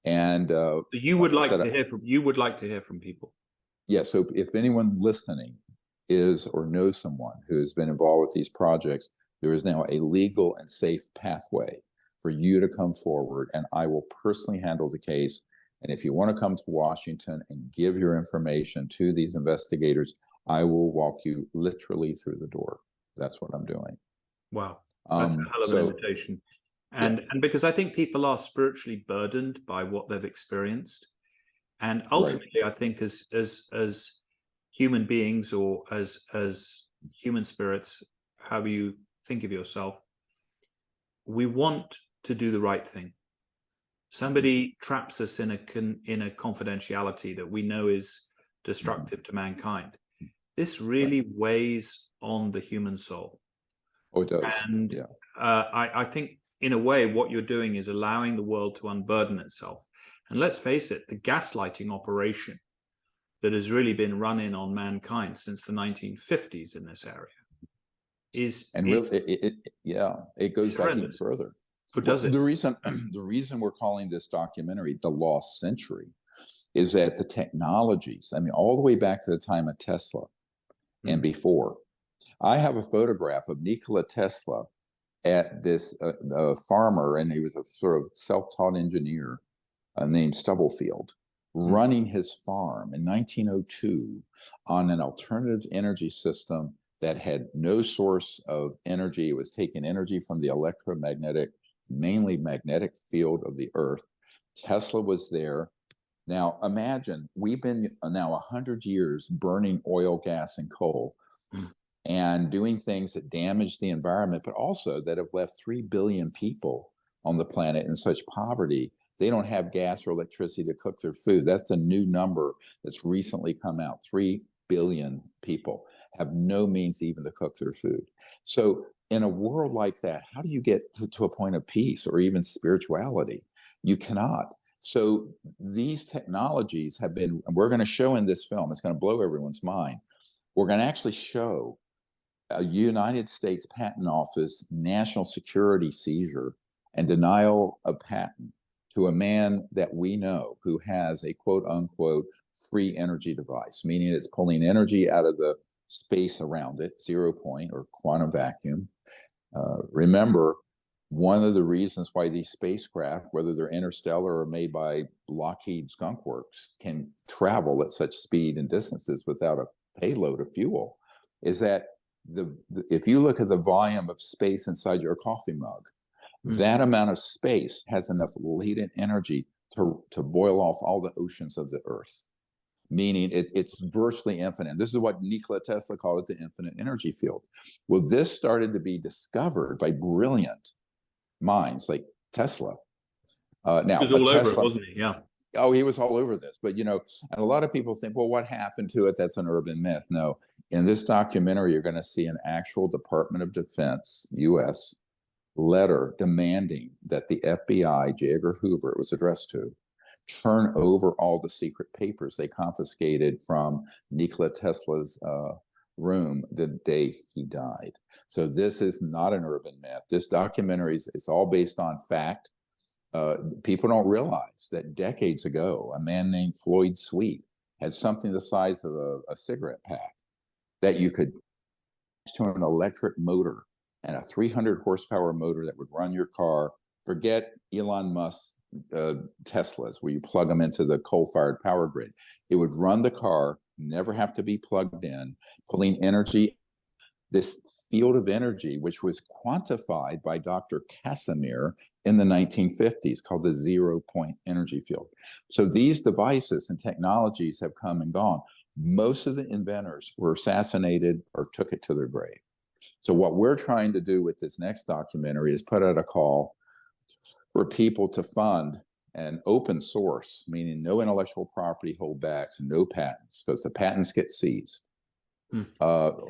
And so you would like to hear from people. Yeah. So if anyone listening is or knows someone who has been involved with these projects, there is now a legal and safe pathway for you to come forward, and I will personally handle the case. And if you want to come to Washington and give your information to these investigators, I will walk you literally through the door. That's what I'm doing. Wow. That's a hell of an invitation. And because I think people are spiritually burdened by what they've experienced. And ultimately, I think as human beings, or as human spirits, however you think of yourself, we want to do the right thing. Somebody traps us in a confidentiality that we know is destructive to mankind. This really weighs on the human soul. Oh, it does. And I think, in a way, what you're doing is allowing the world to unburden itself. And let's face it, the gaslighting operation that has really been running on mankind since the 1950s in this area it goes back even further. But does it? The reason we're calling this documentary The Lost Century is that the technologies, I mean, all the way back to the time of Tesla and before, I have a photograph of Nikola Tesla at this farmer, and he was a sort of self-taught engineer named Stubblefield, running his farm in 1902 on an alternative energy system that had no source of energy. It was taking energy from the electromagnetic, mainly magnetic field of the Earth. Tesla was there. Now imagine, we've been now 100 years burning oil, gas, and coal and doing things that damage the environment, but also that have left 3 billion people on the planet in such poverty. They don't have gas or electricity to cook their food. That's the new number that's recently come out. 3 billion people have no means even to cook their food. So in a world like that, how do you get to a point of peace or even spirituality? You cannot. So these technologies have been, we're going to show in this film, it's going to blow everyone's mind. We're going to actually show a United States Patent Office national security seizure and denial of patent to a man that we know who has a quote unquote free energy device, meaning it's pulling energy out of the space around it, 0 point or quantum vacuum. Remember, one of the reasons why these spacecraft, whether they're interstellar or made by Lockheed Skunk Works, can travel at such speed and distances without a payload of fuel, is that if you look at the volume of space inside your coffee mug, that amount of space has enough latent energy to boil off all the oceans of the Earth, meaning it's virtually infinite. This is what Nikola Tesla called it, the infinite energy field. Well, this started to be discovered by brilliant minds like Tesla. Now, he was all Tesla, over it, wasn't he? Yeah. Oh, he was all over this. But, and a lot of people think, well, what happened to it? That's an urban myth. No, in this documentary, you're going to see an actual Department of Defense, U.S., letter demanding that the FBI, J. Edgar Hoover, it was addressed to, turn over all the secret papers they confiscated from Nikola Tesla's room the day he died. So this is not an urban myth. This documentary it's all based on fact. People don't realize that decades ago, a man named Floyd Sweet had something the size of a cigarette pack that you could to an electric motor and a 300 horsepower motor that would run your car. Forget Elon Musk's Teslas, where you plug them into the coal-fired power grid. It would run the car, never have to be plugged in, pulling energy. This field of energy, which was quantified by Dr. Casimir in the 1950s, called the zero-point energy field. So these devices and technologies have come and gone. Most of the inventors were assassinated or took it to their grave. So what we're trying to do with this next documentary is put out a call for people to fund an open source, meaning no intellectual property holdbacks and no patents, because the patents get seized.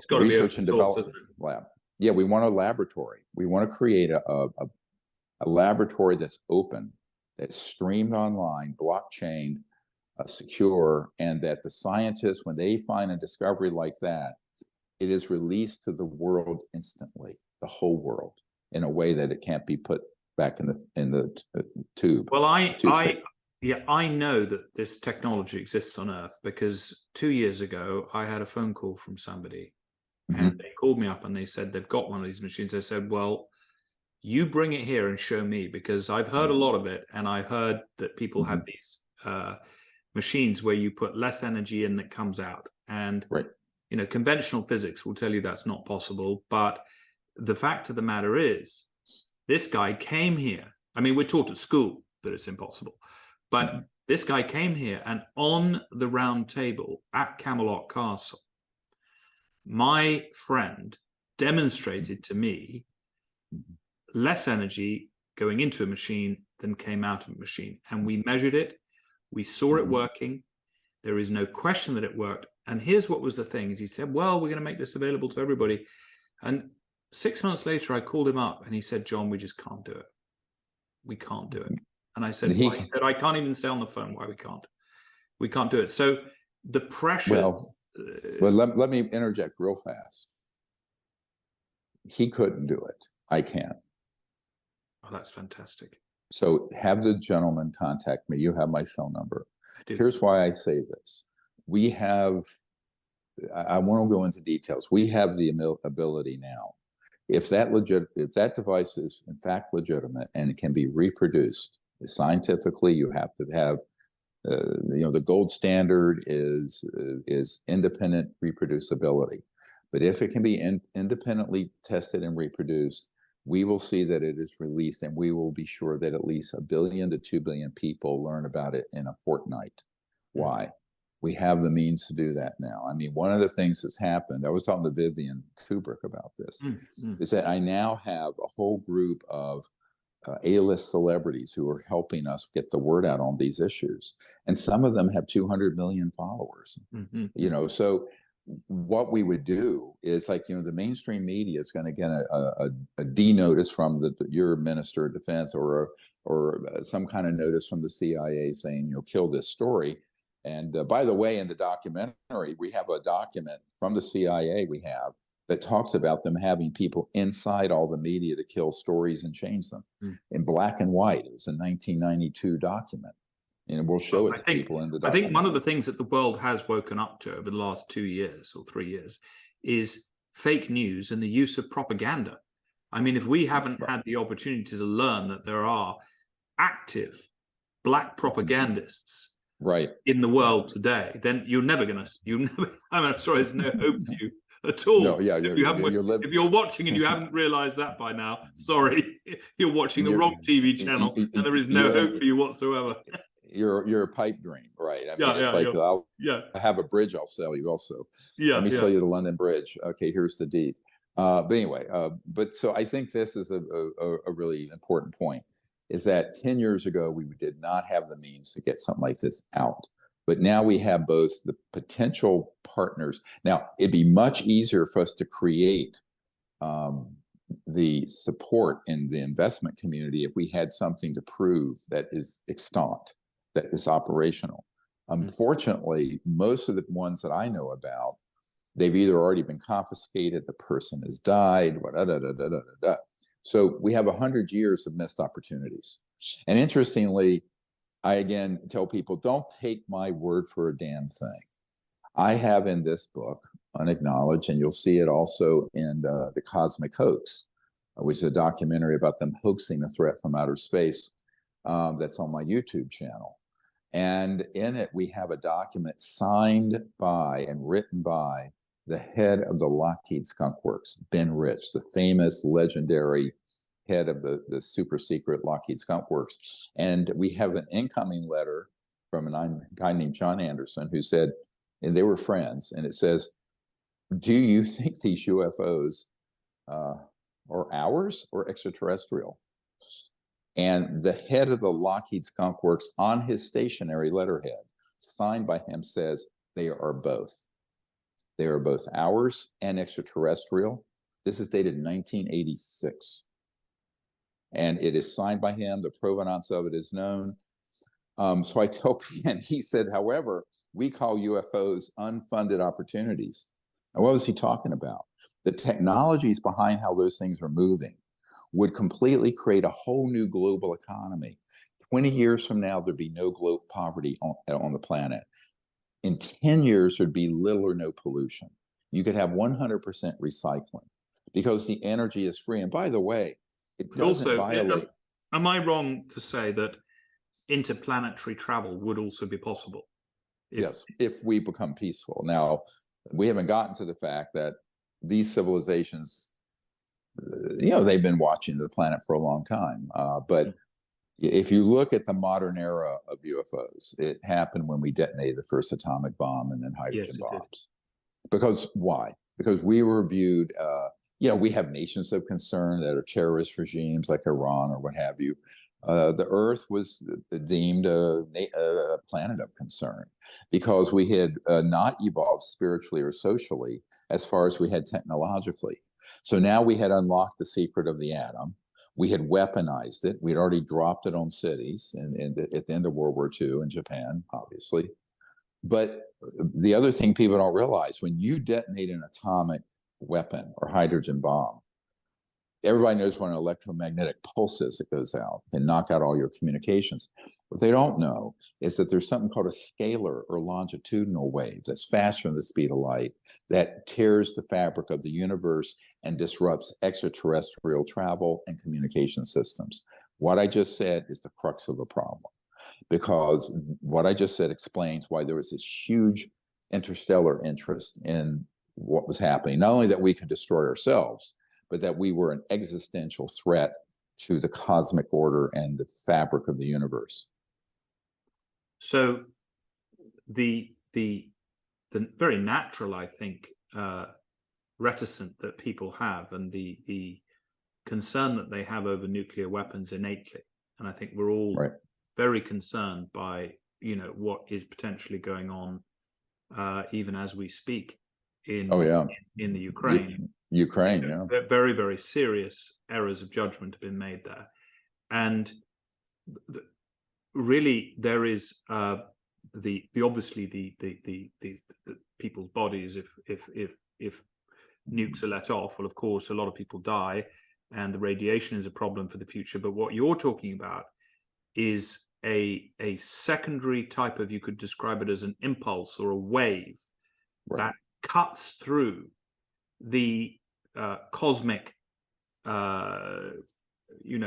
Research and development lab. Yeah, we want a laboratory. We want to create a laboratory that's open, that's streamed online, blockchain, secure, and that the scientists, when they find a discovery like that, it is released to the world instantly, the whole world, in a way that it can't be put back in the tube. Well, I know that this technology exists on Earth because 2 years ago I had a phone call from somebody, and they called me up and they said they've got one of these machines. They said, "Well, you bring it here and show me, because I've heard a lot of it, and I heard that people have these machines where you put less energy in that comes out, and you know, conventional physics will tell you that's not possible. But the fact of the matter is, this guy came here. I mean, we're taught at school that it's impossible, but this guy came here, and on the round table at Camelot Castle, my friend demonstrated to me less energy going into a machine than came out of a machine. And we measured it. We saw it working. There is no question that it worked. And here's what was the thing, is he said, well, we're going to make this available to everybody. And 6 months later, I called him up and he said, John, we just can't do it. We can't do it. And I said, why? He said, I can't even say on the phone why we can't. We can't do it. So the pressure. Well, let me interject real fast. He couldn't do it. I can. Oh, that's fantastic. So have the gentleman contact me. You have my cell number. Here's why I say this. We have, I won't go into details. We have the ability now. If that device is in fact legitimate and it can be reproduced scientifically, you have to have, the gold standard is independent reproducibility. But if it can be independently tested and reproduced, we will see that it is released, and we will be sure that at least 1 billion to 2 billion people learn about it in a fortnight. Why? We have the means to do that now. I mean, one of the things that's happened, I was talking to Vivian Kubrick about this, is that I now have a whole group of A-list celebrities who are helping us get the word out on these issues. And some of them have 200 million followers, so what we would do is, like, the mainstream media is going to get a D notice from your minister of defense or some kind of notice from the CIA saying, kill this story. And by the way, in the documentary, we have a document from the CIA that talks about them having people inside all the media to kill stories and change them in black and white. It was a 1992 document. And we'll show it to people in the document. I think one of the things that the world has woken up to over the last 2 years or 3 years is fake news and the use of propaganda. I mean, if we haven't had the opportunity to learn that there are active black propagandists in the world today, then you're never going to, I'm sorry, there's no hope for you at all. No, yeah, if you're watching and you haven't realized that by now, sorry, you're watching the wrong TV channel, and there is no hope for you whatsoever. You're a pipe dream, right? I mean, I have a bridge I'll sell you also. Let me sell you the London Bridge. Okay, here's the deed. But anyway, so I think this is a really important point, is that 10 years ago, we did not have the means to get something like this out. But now we have both the potential partners. Now, it'd be much easier for us to create the support in the investment community if we had something to prove that is extant, that is operational. Unfortunately, most of the ones that I know about They've either already been confiscated, the person has died, so we have 100 years of missed opportunities. And interestingly, I again tell people, don't take my word for a damn thing. I have in this book, Unacknowledged, and you'll see it also in The Cosmic Hoax, which is a documentary about them hoaxing the threat from outer space, that's on my YouTube channel. And in it, we have a document signed by and written by the head of the Lockheed Skunk Works, Ben Rich, the famous, legendary head of the super secret Lockheed Skunk Works. And we have an incoming letter from a guy named John Anderson who said, and they were friends, and it says, do you think these UFOs are ours or extraterrestrial? And the head of the Lockheed Skunk Works, on his stationary letterhead, signed by him, says they are both. They are both ours and extraterrestrial. This is dated 1986. And it is signed by him. The provenance of it is known. So I tell Penn, he said, however, we call UFOs unfunded opportunities. And what was he talking about? The technologies behind how those things are moving would completely create a whole new global economy. 20 years from now, there'd be no global poverty on the planet. In 10 years, there'd be little or no pollution. You could have 100% recycling because the energy is free. And by the way, it doesn't also violate. Am I wrong to say that interplanetary travel would also be possible? Yes, if we become peaceful. Now, we haven't gotten to the fact that these civilizations, they've been watching the planet for a long time. But if you look at the modern era of UFOs, it happened when we detonated the first atomic bomb and then hydrogen bombs. Because why? Because we were viewed, we have nations of concern that are terrorist regimes like Iran or what have you. The Earth was deemed a planet of concern because we had not evolved spiritually or socially as far as we had technologically. So now we had unlocked the secret of the atom. We had weaponized it. We'd already dropped it on cities at the end of World War II in Japan, obviously. But the other thing people don't realize, when you detonate an atomic weapon or hydrogen bomb, everybody knows what an electromagnetic pulse is that goes out and knock out all your communications. What they don't know is that there's something called a scalar or longitudinal wave that's faster than the speed of light that tears the fabric of the universe and disrupts extraterrestrial travel and communication systems. What I just said is the crux of the problem, because what I just said explains why there was this huge interstellar interest in what was happening. Not only that we could destroy ourselves, but that we were an existential threat to the cosmic order and the fabric of the universe. So the very natural, I think, reticence that people have and the concern that they have over nuclear weapons innately, and I think we're all very concerned by what is potentially going on, even as we speak in the Ukraine. Yeah. Very, very serious errors of judgment have been made there. And really there is the obviously the people's bodies, if nukes are let off, well, of course, a lot of people die and the radiation is a problem for the future. But what you're talking about is a secondary type of, you could describe it as an impulse or a wave that cuts through the cosmic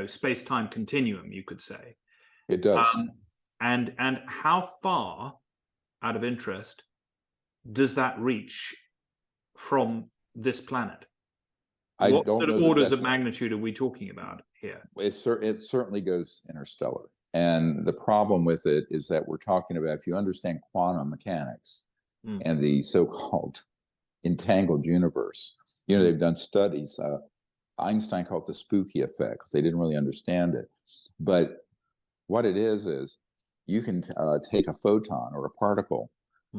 space-time continuum, you could say. It does. And how far, out of interest, does that reach from this planet? What sort of orders of magnitude are we talking about here? It certainly goes interstellar. And the problem with it is that we're talking about, if you understand quantum mechanics and the so-called entangled universe, they've done studies. Einstein called it the spooky effect because they didn't really understand it. But what it is you can take a photon or a particle,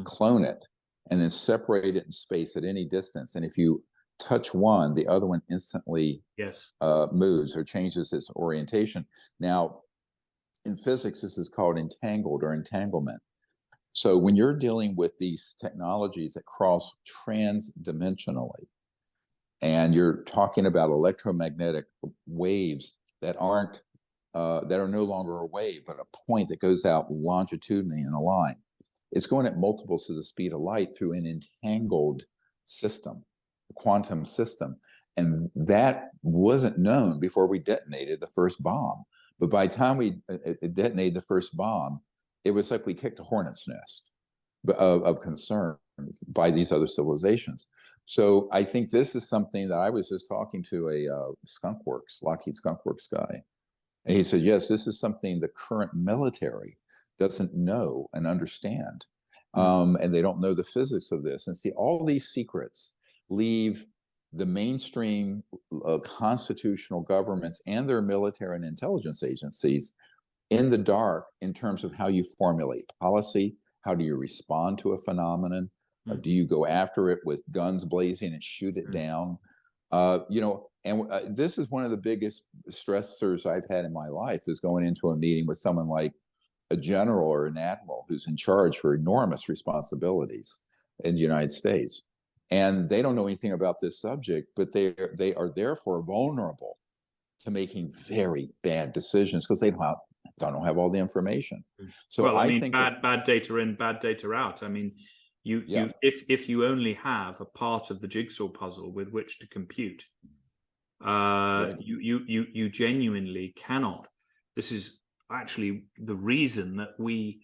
clone it, and then separate it in space at any distance. And if you touch one, the other one instantly moves or changes its orientation. Now, in physics, this is called entangled or entanglement. So when you're dealing with these technologies that cross trans-dimensionally, and you're talking about electromagnetic waves that aren't that are no longer a wave, but a point that goes out longitudinally in a line, it's going at multiples of the speed of light through an entangled system, a quantum system. And that wasn't known before we detonated the first bomb. But by the time we detonated the first bomb, it was like we kicked a hornet's nest of concern by these other civilizations. So I think this is something that I was just talking to a Lockheed Skunk Works guy. And he said, yes, this is something the current military doesn't know and understand. And they don't know the physics of this. And see, all these secrets leave the mainstream constitutional governments and their military and intelligence agencies in the dark in terms of how you formulate policy. How do you respond to a phenomenon? Do you go after it with guns blazing and shoot it down? This is one of the biggest stressors I've had in my life, is going into a meeting with someone like a general or an admiral who's in charge for enormous responsibilities in the United States. And they don't know anything about this subject, but they are therefore vulnerable to making very bad decisions because they don't have all the information. So well, I mean, think bad data in, bad data out. I mean, if you only have a part of the jigsaw puzzle with which to compute, you genuinely cannot. This is actually the reason that we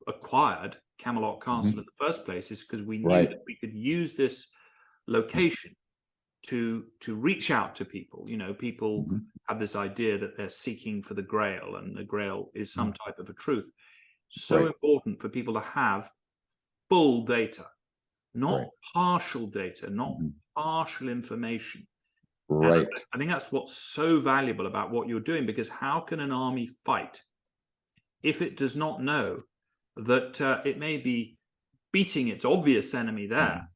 acquired Camelot Castle in the first place, is because we knew that we could use this location to reach out to people. You know, people have this idea that they're seeking for the Grail, and the Grail is some type of a truth. So important for people to have full data, not partial data, not partial information. Right. And I think that's what's so valuable about what you're doing, because how can an army fight if it does not know that it may be beating its obvious enemy there,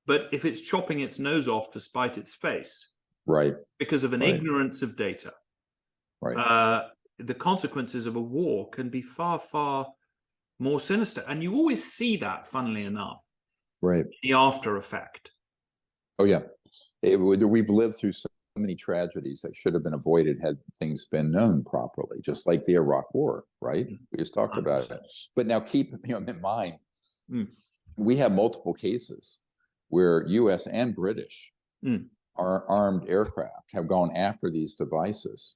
but if it's chopping its nose off to spite its face, because of an ignorance of data, the consequences of a war can be far, far more sinister. And you always see that, funnily enough, the after effect. Oh, yeah. We've lived through so many tragedies that should have been avoided had things been known properly, just like the Iraq War, right? We just talked 100%. About it. But now keep in mind, we have multiple cases where U.S. and British armed aircraft have gone after these devices,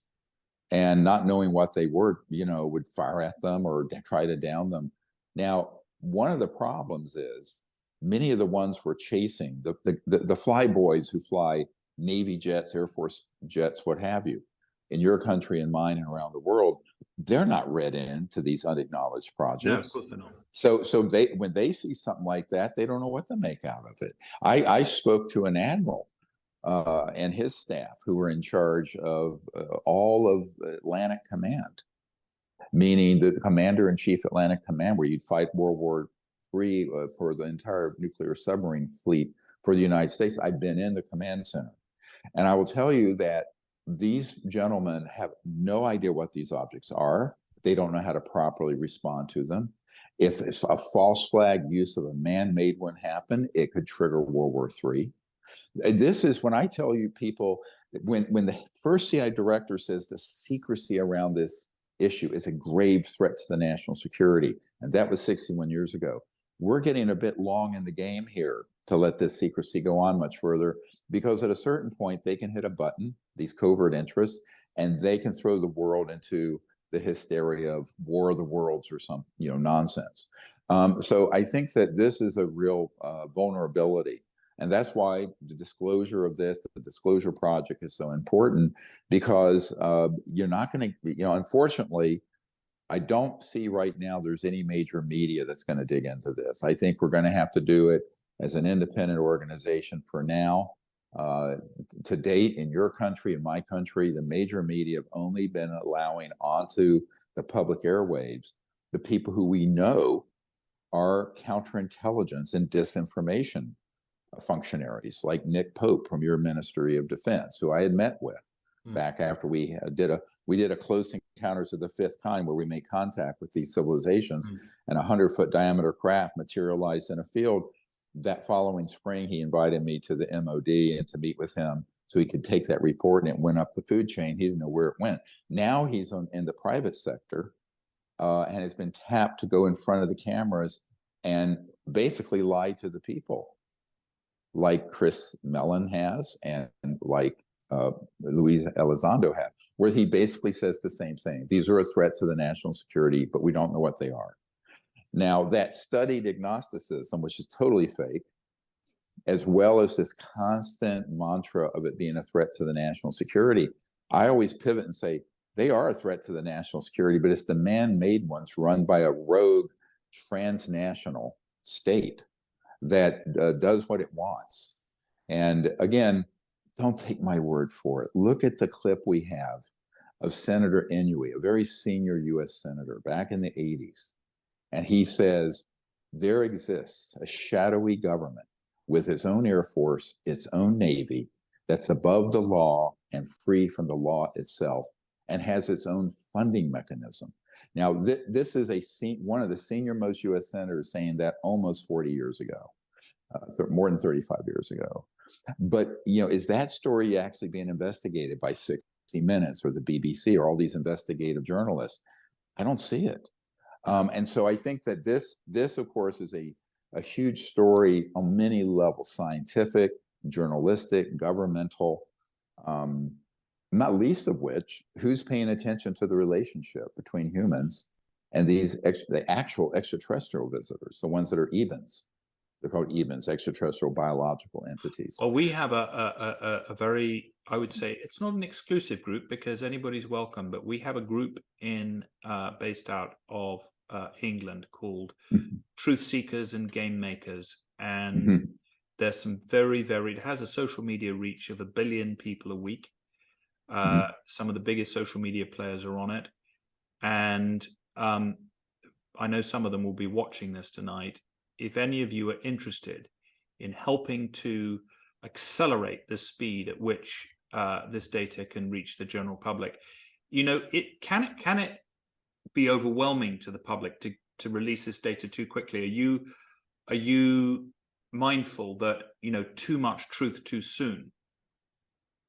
and not knowing what they were, would fire at them or try to down them. Now, one of the problems is many of the ones we're chasing, the fly boys who fly Navy jets, Air Force jets, what have you, in your country and mine and around the world, they're not read into these unacknowledged projects. No, of course they're not. So they, when they see something like that, they don't know what to make out of it. I spoke to an admiral and his staff who were in charge of all of Atlantic Command, meaning the Commander-in-Chief Atlantic Command, where you'd fight World War III for the entire nuclear submarine fleet for the United States. I'd been in the command center. And I will tell you that these gentlemen have no idea what these objects are. They don't know how to properly respond to them. If a false flag use of a man-made one happened, it could trigger World War III. This is when I tell you people, when the first CIA director says the secrecy around this issue is a grave threat to the national security, and that was 61 years ago. We're getting a bit long in the game here to let this secrecy go on much further, because at a certain point they can hit a button, these covert interests, and they can throw the world into the hysteria of War of the Worlds or some nonsense. So I think that this is a real vulnerability. And that's why the disclosure of this, the disclosure project, is so important, because you're not going to, unfortunately, I don't see right now there's any major media that's going to dig into this. I think we're going to have to do it as an independent organization for now. To date, in your country, in my country, the major media have only been allowing onto the public airwaves the people who we know are counterintelligence and disinformation functionaries, like Nick Pope from your Ministry of Defense, who I had met with back after we did a close encounters of the fifth kind, where we make contact with these civilizations, and 100-foot diameter craft materialized in a field. That following spring, he invited me to the MOD and to meet with him so he could take that report, and it went up the food chain. He didn't know where it went. Now he's in the private sector, and has been tapped to go in front of the cameras and basically lie to the people, like Chris Mellon has, and like Luis Elizondo have, where he basically says the same thing. These are a threat to the national security, but we don't know what they are. Now, that studied agnosticism, which is totally fake, as well as this constant mantra of it being a threat to the national security, I always pivot and say, they are a threat to the national security, but it's the man-made ones run by a rogue transnational state that does what it wants. And again, don't take my word for it. Look at the clip we have of Senator Inouye, a very senior U.S. senator back in the 80s. And he says, there exists a shadowy government with its own Air Force, its own Navy, that's above the law and free from the law itself, and has its own funding mechanism. Now, this is one of the senior most U.S. senators saying that almost 40 years ago, more than 35 years ago. But, is that story actually being investigated by 60 Minutes or the BBC or all these investigative journalists? I don't see it. And so I think that this, of course, is a huge story on many levels: scientific, journalistic, governmental, not least of which, who's paying attention to the relationship between humans and the actual extraterrestrial visitors, the ones that are EBINs. They're called EBINs, extraterrestrial biological entities. Well, we have a very, I would say, it's not an exclusive group because anybody's welcome, but we have a group based out of England called Truth Seekers and Game Makers. And there's some it has a social media reach of 1 billion people a week. Some of the biggest social media players are on it. And I know some of them will be watching this tonight. If any of you are interested in helping to accelerate the speed at which this data can reach the general public, can it be overwhelming to the public to release this data too quickly? Are you mindful that too much truth too soon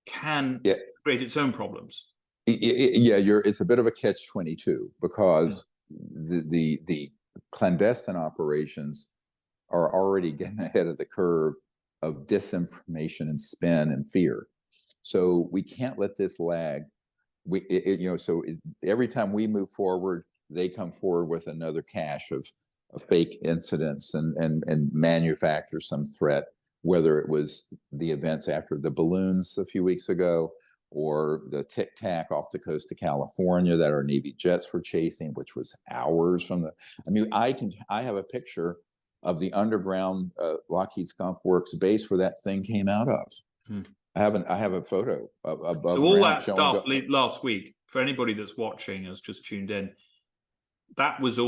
can create its own problems? It's a bit of a catch-22 because the clandestine operations are already getting ahead of the curve of disinformation and spin and fear. So we can't let this lag. Every time we move forward, they come forward with another cache of fake incidents and manufacture some threat, whether it was the events after the balloons a few weeks ago, or the Tic Tac off the coast of California that our Navy jets were chasing, which was hours from I have a picture of the underground Lockheed Skunk Works base where that thing came out of. I have a photo of so all that stuff last week, for anybody that's watching, has just tuned in, that was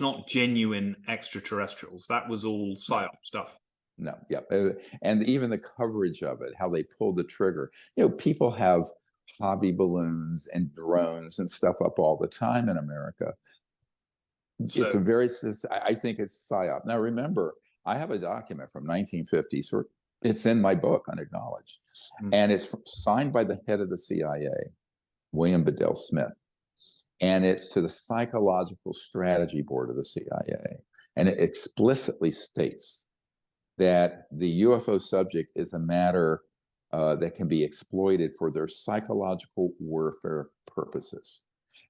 not genuine extraterrestrials. That was all psyop stuff. No, and even the coverage of it, how they pulled the trigger. People have hobby balloons and drones and stuff up all the time in America. I think it's psyop. Now, remember, I have a document from 1950, so it's in my book, Unacknowledged, and it's signed by the head of the CIA, William Bedell Smith, and it's to the Psychological Strategy Board of the CIA, and it explicitly states that the UFO subject is a matter that can be exploited for their psychological warfare purposes.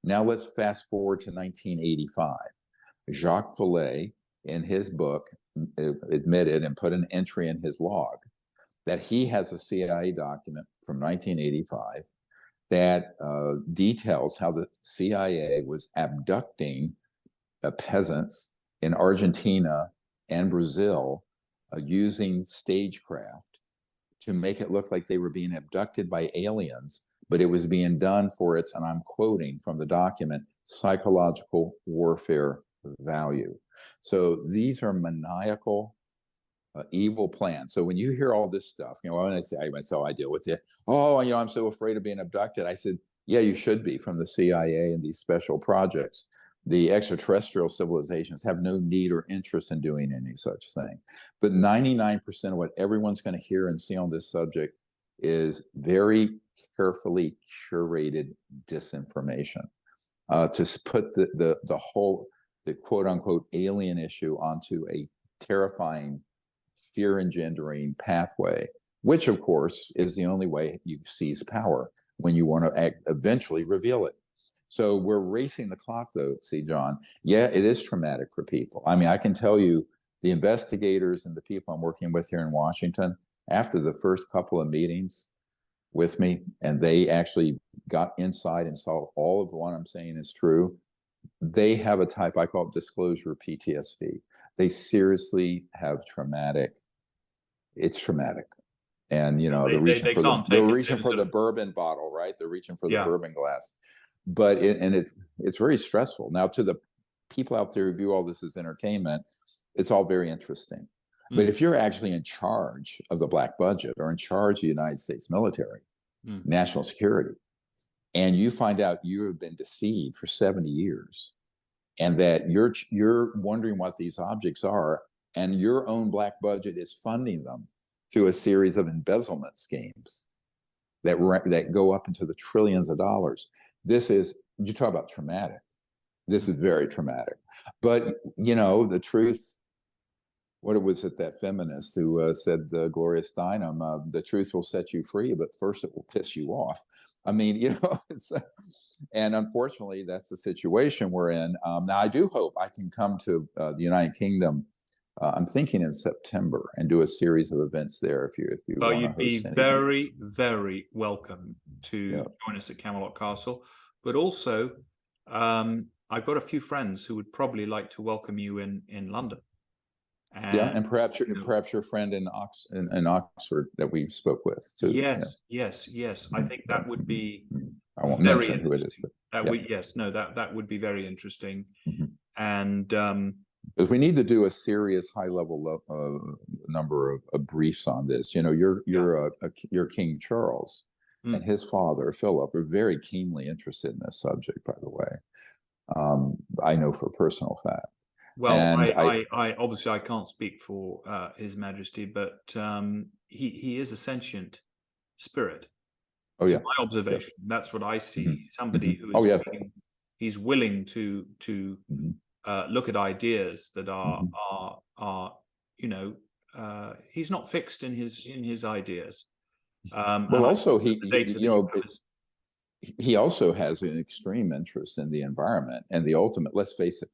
Now let's fast forward to 1985. Jacques Vallée, in his book, admitted and put an entry in his log that he has a CIA document from 1985 that details how the CIA was abducting peasants in Argentina and Brazil using stagecraft to make it look like they were being abducted by aliens, but it was being done for its, and I'm quoting from the document, psychological warfare value. So these are maniacal, evil plans. So when you hear all this stuff, when I say, I deal with it. Oh, I'm so afraid of being abducted. I said, Yeah, you should be, from the CIA and these special projects. The extraterrestrial civilizations have no need or interest in doing any such thing. But 99% of what everyone's going to hear and see on this subject is very carefully curated disinformation to put the quote unquote alien issue onto a terrifying, fear engendering pathway, which of course is the only way you seize power, when you want to eventually reveal it. So we're racing the clock, though. See, John, yeah, it is traumatic for people. I mean, I can tell you, the investigators and the people I'm working with here in Washington, after the first couple of meetings with me, and they actually got inside and saw all of what I'm saying is true, they have a type, I call it disclosure PTSD. They seriously have it's traumatic. And, you know, they're reaching for the bourbon bottle, right? They're reaching for the bourbon glass. But it's very stressful. Now, to the people out there who view all this as entertainment, it's all very interesting. But if you're actually in charge of the black budget or in charge of the United States military, national security, and you find out you have been deceived for 70 years, and that you're wondering what these objects are, and your own black budget is funding them through a series of embezzlement schemes that go up into the trillions of dollars. You talk about traumatic. This is very traumatic. But, you know, the truth, what was it, that feminist who said, Gloria Steinem, the truth will set you free, but first it will piss you off. I mean, you know, and unfortunately, that's the situation we're in. Now, I do hope I can come to the United Kingdom. I'm thinking in September, and do a series of events there. If you well, want you'd to host be anything. very, very welcome to join us at Camelot Castle. But also, I've got a few friends who would probably like to welcome you in London. And perhaps your friend in Oxford that we spoke with too. Yes. I think that would be. I won't mention who it is, but that would be very interesting, and because we need to do a serious high-level number of briefs on this. You know, you're King Charles and his father Philip are very keenly interested in this subject. By the way, I know for personal fact. Well, I obviously I can't speak for His Majesty, but he is a sentient spirit. Oh yeah, my observation. That's what I see. Somebody who is he's willing to look at ideas that are you know, he's not fixed in his ideas. Well, also he also has an extreme interest in the environment and the ultimate. Let's face it.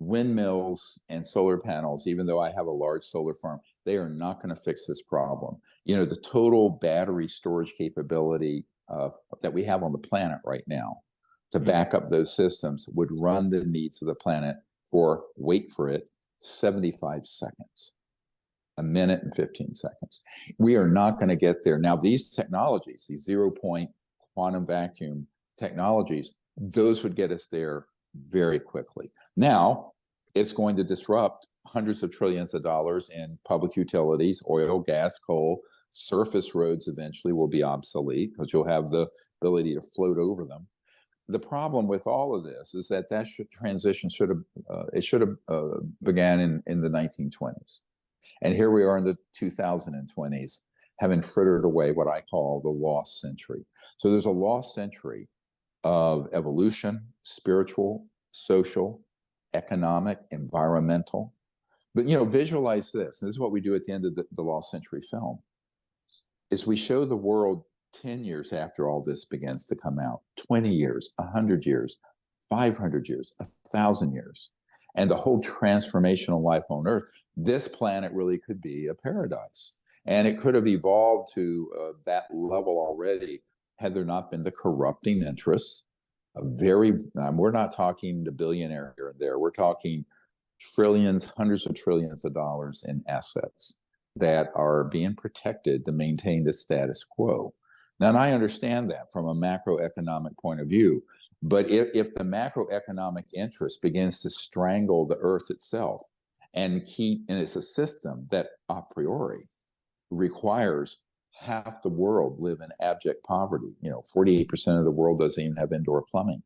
Windmills and solar panels, even though I have a large solar farm, they are not going to fix this problem. You know, the total battery storage capability that we have on the planet right now to back up those systems would run the needs of the planet for, wait for it, 75 seconds, a minute and 15 seconds. We are not going to get there. Now, these technologies, these 0-point quantum vacuum technologies, those would get us there very quickly. Now, it's going to disrupt hundreds of trillions of dollars in public utilities, oil, gas, coal. Surface roads eventually will be obsolete because you'll have the ability to float over them. The problem with all of this is that transition should have began in the 1920s. And here we are in the 2020s, having frittered away what I call the lost century. So there's a lost century of evolution, spiritual, social, economic, environmental. But, you know, visualize this. And this is what we do at the end of the Lost Century film, is we show the world 10 years after all this begins to come out, 20 years, 100 years, 500 years, 1,000 years, and the whole transformational life on Earth. This planet really could be a paradise. And it could have evolved to that level already had there not been the corrupting interests. We're not talking the billionaire here and there. We're talking trillions, hundreds of trillions of dollars in assets that are being protected to maintain the status quo. Now, and I understand that from a macroeconomic point of view, but if the macroeconomic interest begins to strangle the Earth itself and it's a system that a priori requires half the world live in abject poverty. 48% of the world doesn't even have indoor plumbing.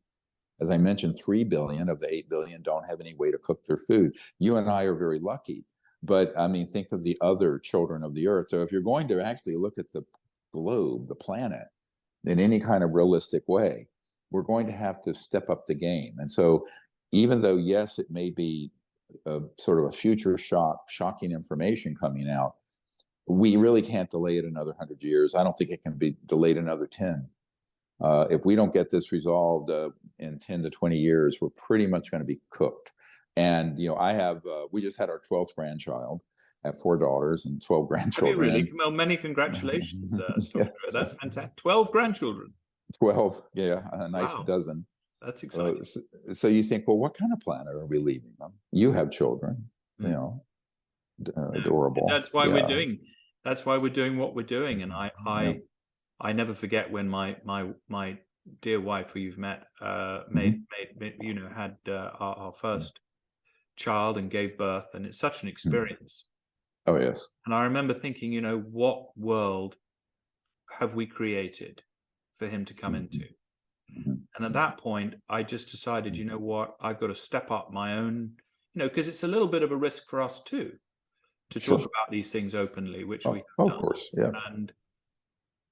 As I mentioned, 3 billion of the 8 billion don't have any way to cook their food. You and I are very lucky, but I mean, think of the other children of the earth. So if you're going to actually look at the globe, the planet, in any kind of realistic way, we're going to have to step up the game. And so even though, yes, it may be sort of a future shocking information coming out, we really can't delay it another 100 years. I don't think it can be delayed another 10. If we don't get this resolved in 10 to 20 years, we're pretty much going to be cooked. And, we just had our 12th grandchild. I have 4 daughters and 12 grandchildren. Really? Well, many congratulations. Yes. That's fantastic. 12 grandchildren. 12, yeah, a nice Wow. dozen. That's exciting. So you think, well, what kind of planet are we leaving them? You have children, adorable. That's why we're doing. That's why we're doing what we're doing. And I never forget when my dear wife, who you've met, had our first child and gave birth, and it's such an experience. Oh yes. And I remember thinking, what world have we created for him to come into? And at that point, I just decided, you know what, I've got to step up my own, because it's a little bit of a risk for us too, to talk about these things openly, which we have done. Of course, yeah.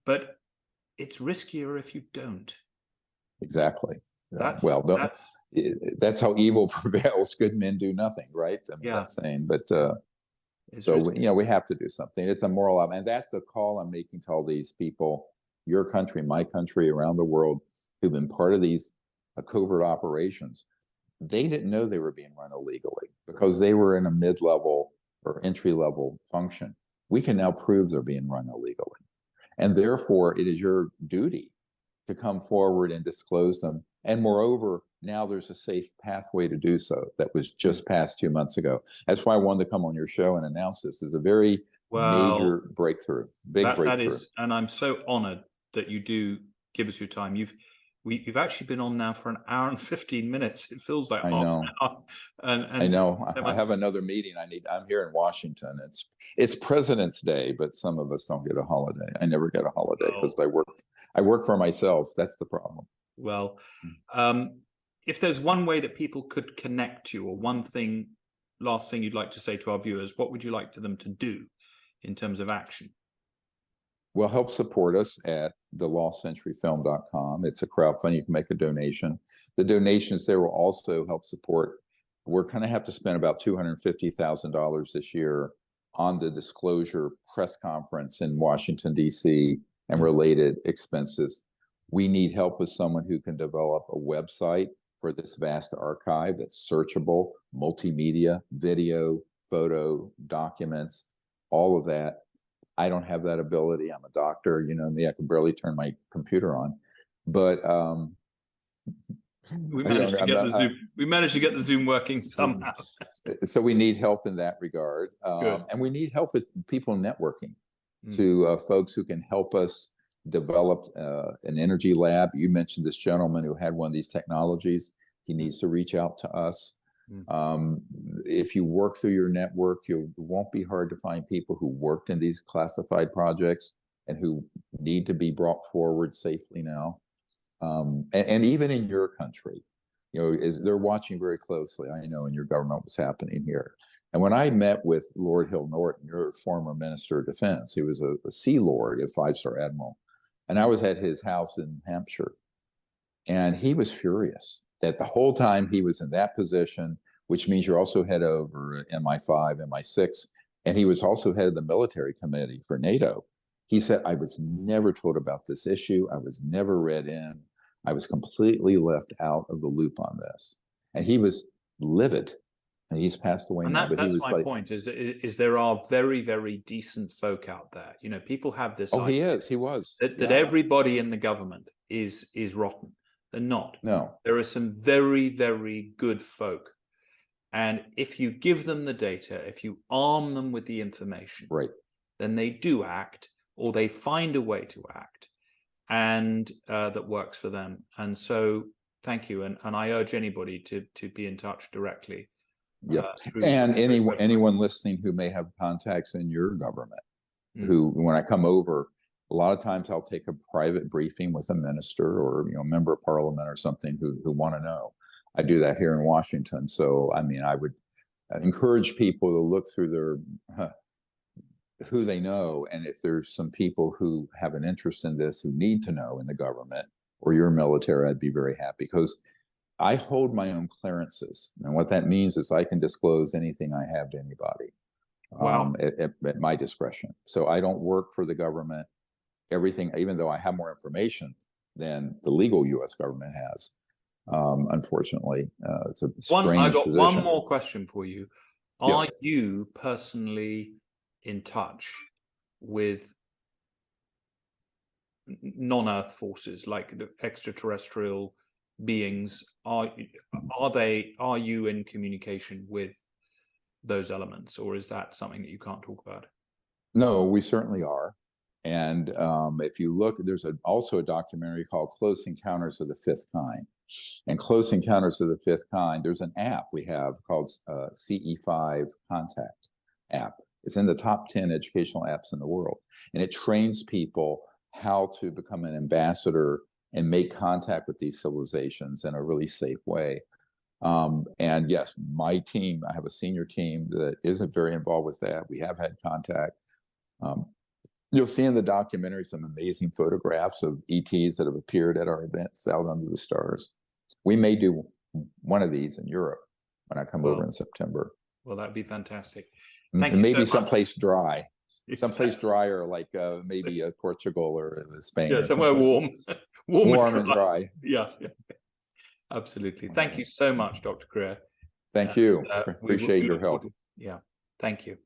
But it's riskier if you don't. Exactly. That's that's how evil prevails. Good men do nothing, right? I mean, that's saying, but we have to do something. It's a moral obligation, and that's the call I'm making to all these people, your country, my country, around the world, who've been part of these covert operations. They didn't know they were being run illegally because they were in a mid-level or entry-level function. We can now prove they're being run illegally. And therefore, it is your duty to come forward and disclose them. And moreover, now there's a safe pathway to do so that was just passed 2 months ago. That's why I wanted to come on your show and announce this as a very major breakthrough, big breakthrough. That is, and I'm so honored that you do give us your time. You've actually been on now for an hour and 15 minutes. It feels like half an hour. And I know. I have another meeting. I'm here in Washington. It's President's Day, but some of us don't get a holiday. I never get a holiday because I work for myself. That's the problem. Well, if there's one way that people could connect to you, or last thing you'd like to say to our viewers, what would you like them to do in terms of action? Well, help support us at thelostcenturyfilm.com. It's a crowdfunding. You can make a donation. The donations there will also help support. We're going to have to spend about $250,000 this year on the disclosure press conference in Washington, D.C. and related expenses. We need help with someone who can develop a website for this vast archive that's searchable, multimedia, video, photo, documents, all of that. I don't have that ability. I'm a doctor, me, I can barely turn my computer on. But we managed to get the Zoom working somehow. So we need help in that regard. And we need help with people networking to folks who can help us develop an energy lab. You mentioned this gentleman who had one of these technologies. He needs to reach out to us. If you work through your network, it won't be hard to find people who worked in these classified projects and who need to be brought forward safely now. And even in your country, they're watching very closely, I know, in your government what's happening here. And when I met with Lord Hill Norton, your former Minister of Defense, he was a Sea Lord, a 5-star admiral, and I was at his house in Hampshire, and he was furious that the whole time he was in that position, which means you're also head over MI5, MI6, and he was also head of the military committee for NATO. He said, I was never told about this issue. I was never read in. I was completely left out of the loop on this. And he was livid. And he's passed away now. But that's my point, is there are very, very decent folk out there. People have this idea. He was. That everybody in the government is rotten. They're not. No. There are some very, very good folk. And if you give them the data, if you arm them with the information, then they do act, or they find a way to act, and that works for them. And so thank you. And I urge anybody to be in touch directly. And anyone listening who may have contacts in your government, who, when I come over, A lot of times I'll take a private briefing with a minister or, a member of parliament or something who want to know. I do that here in Washington. So, I mean, I would encourage people to look through who they know. And if there's some people who have an interest in this, who need to know in the government or your military, I'd be very happy, because I hold my own clearances. And what that means is I can disclose anything I have to anybody. Wow. At my discretion. So I don't work for the government. Everything, even though I have more information than the legal U.S. government has, unfortunately, it's a strange I got position. one more question for you. Are you personally in touch with non-Earth forces, like the extraterrestrial beings? Are you in communication with those elements, or is that something that you can't talk about? No, we certainly are. And if you look, there's also a documentary called Close Encounters of the Fifth Kind. And Close Encounters of the Fifth Kind, there's an app we have called CE5 Contact app. It's in the top 10 educational apps in the world. And it trains people how to become an ambassador and make contact with these civilizations in a really safe way. And yes, my team, I have a senior team that isn't very involved with that. We have had contact. You'll see in the documentary some amazing photographs of ETs that have appeared at our events out under the stars. We may do one of these in Europe when I come over in September. Well, that'd be fantastic. And maybe someplace dry, someplace drier, like maybe Portugal or Spain. Yeah, or somewhere warm, warm and dry. Yeah, absolutely. Thank you so much, Dr. Greer. Thank you. Appreciate your help. Yeah, thank you.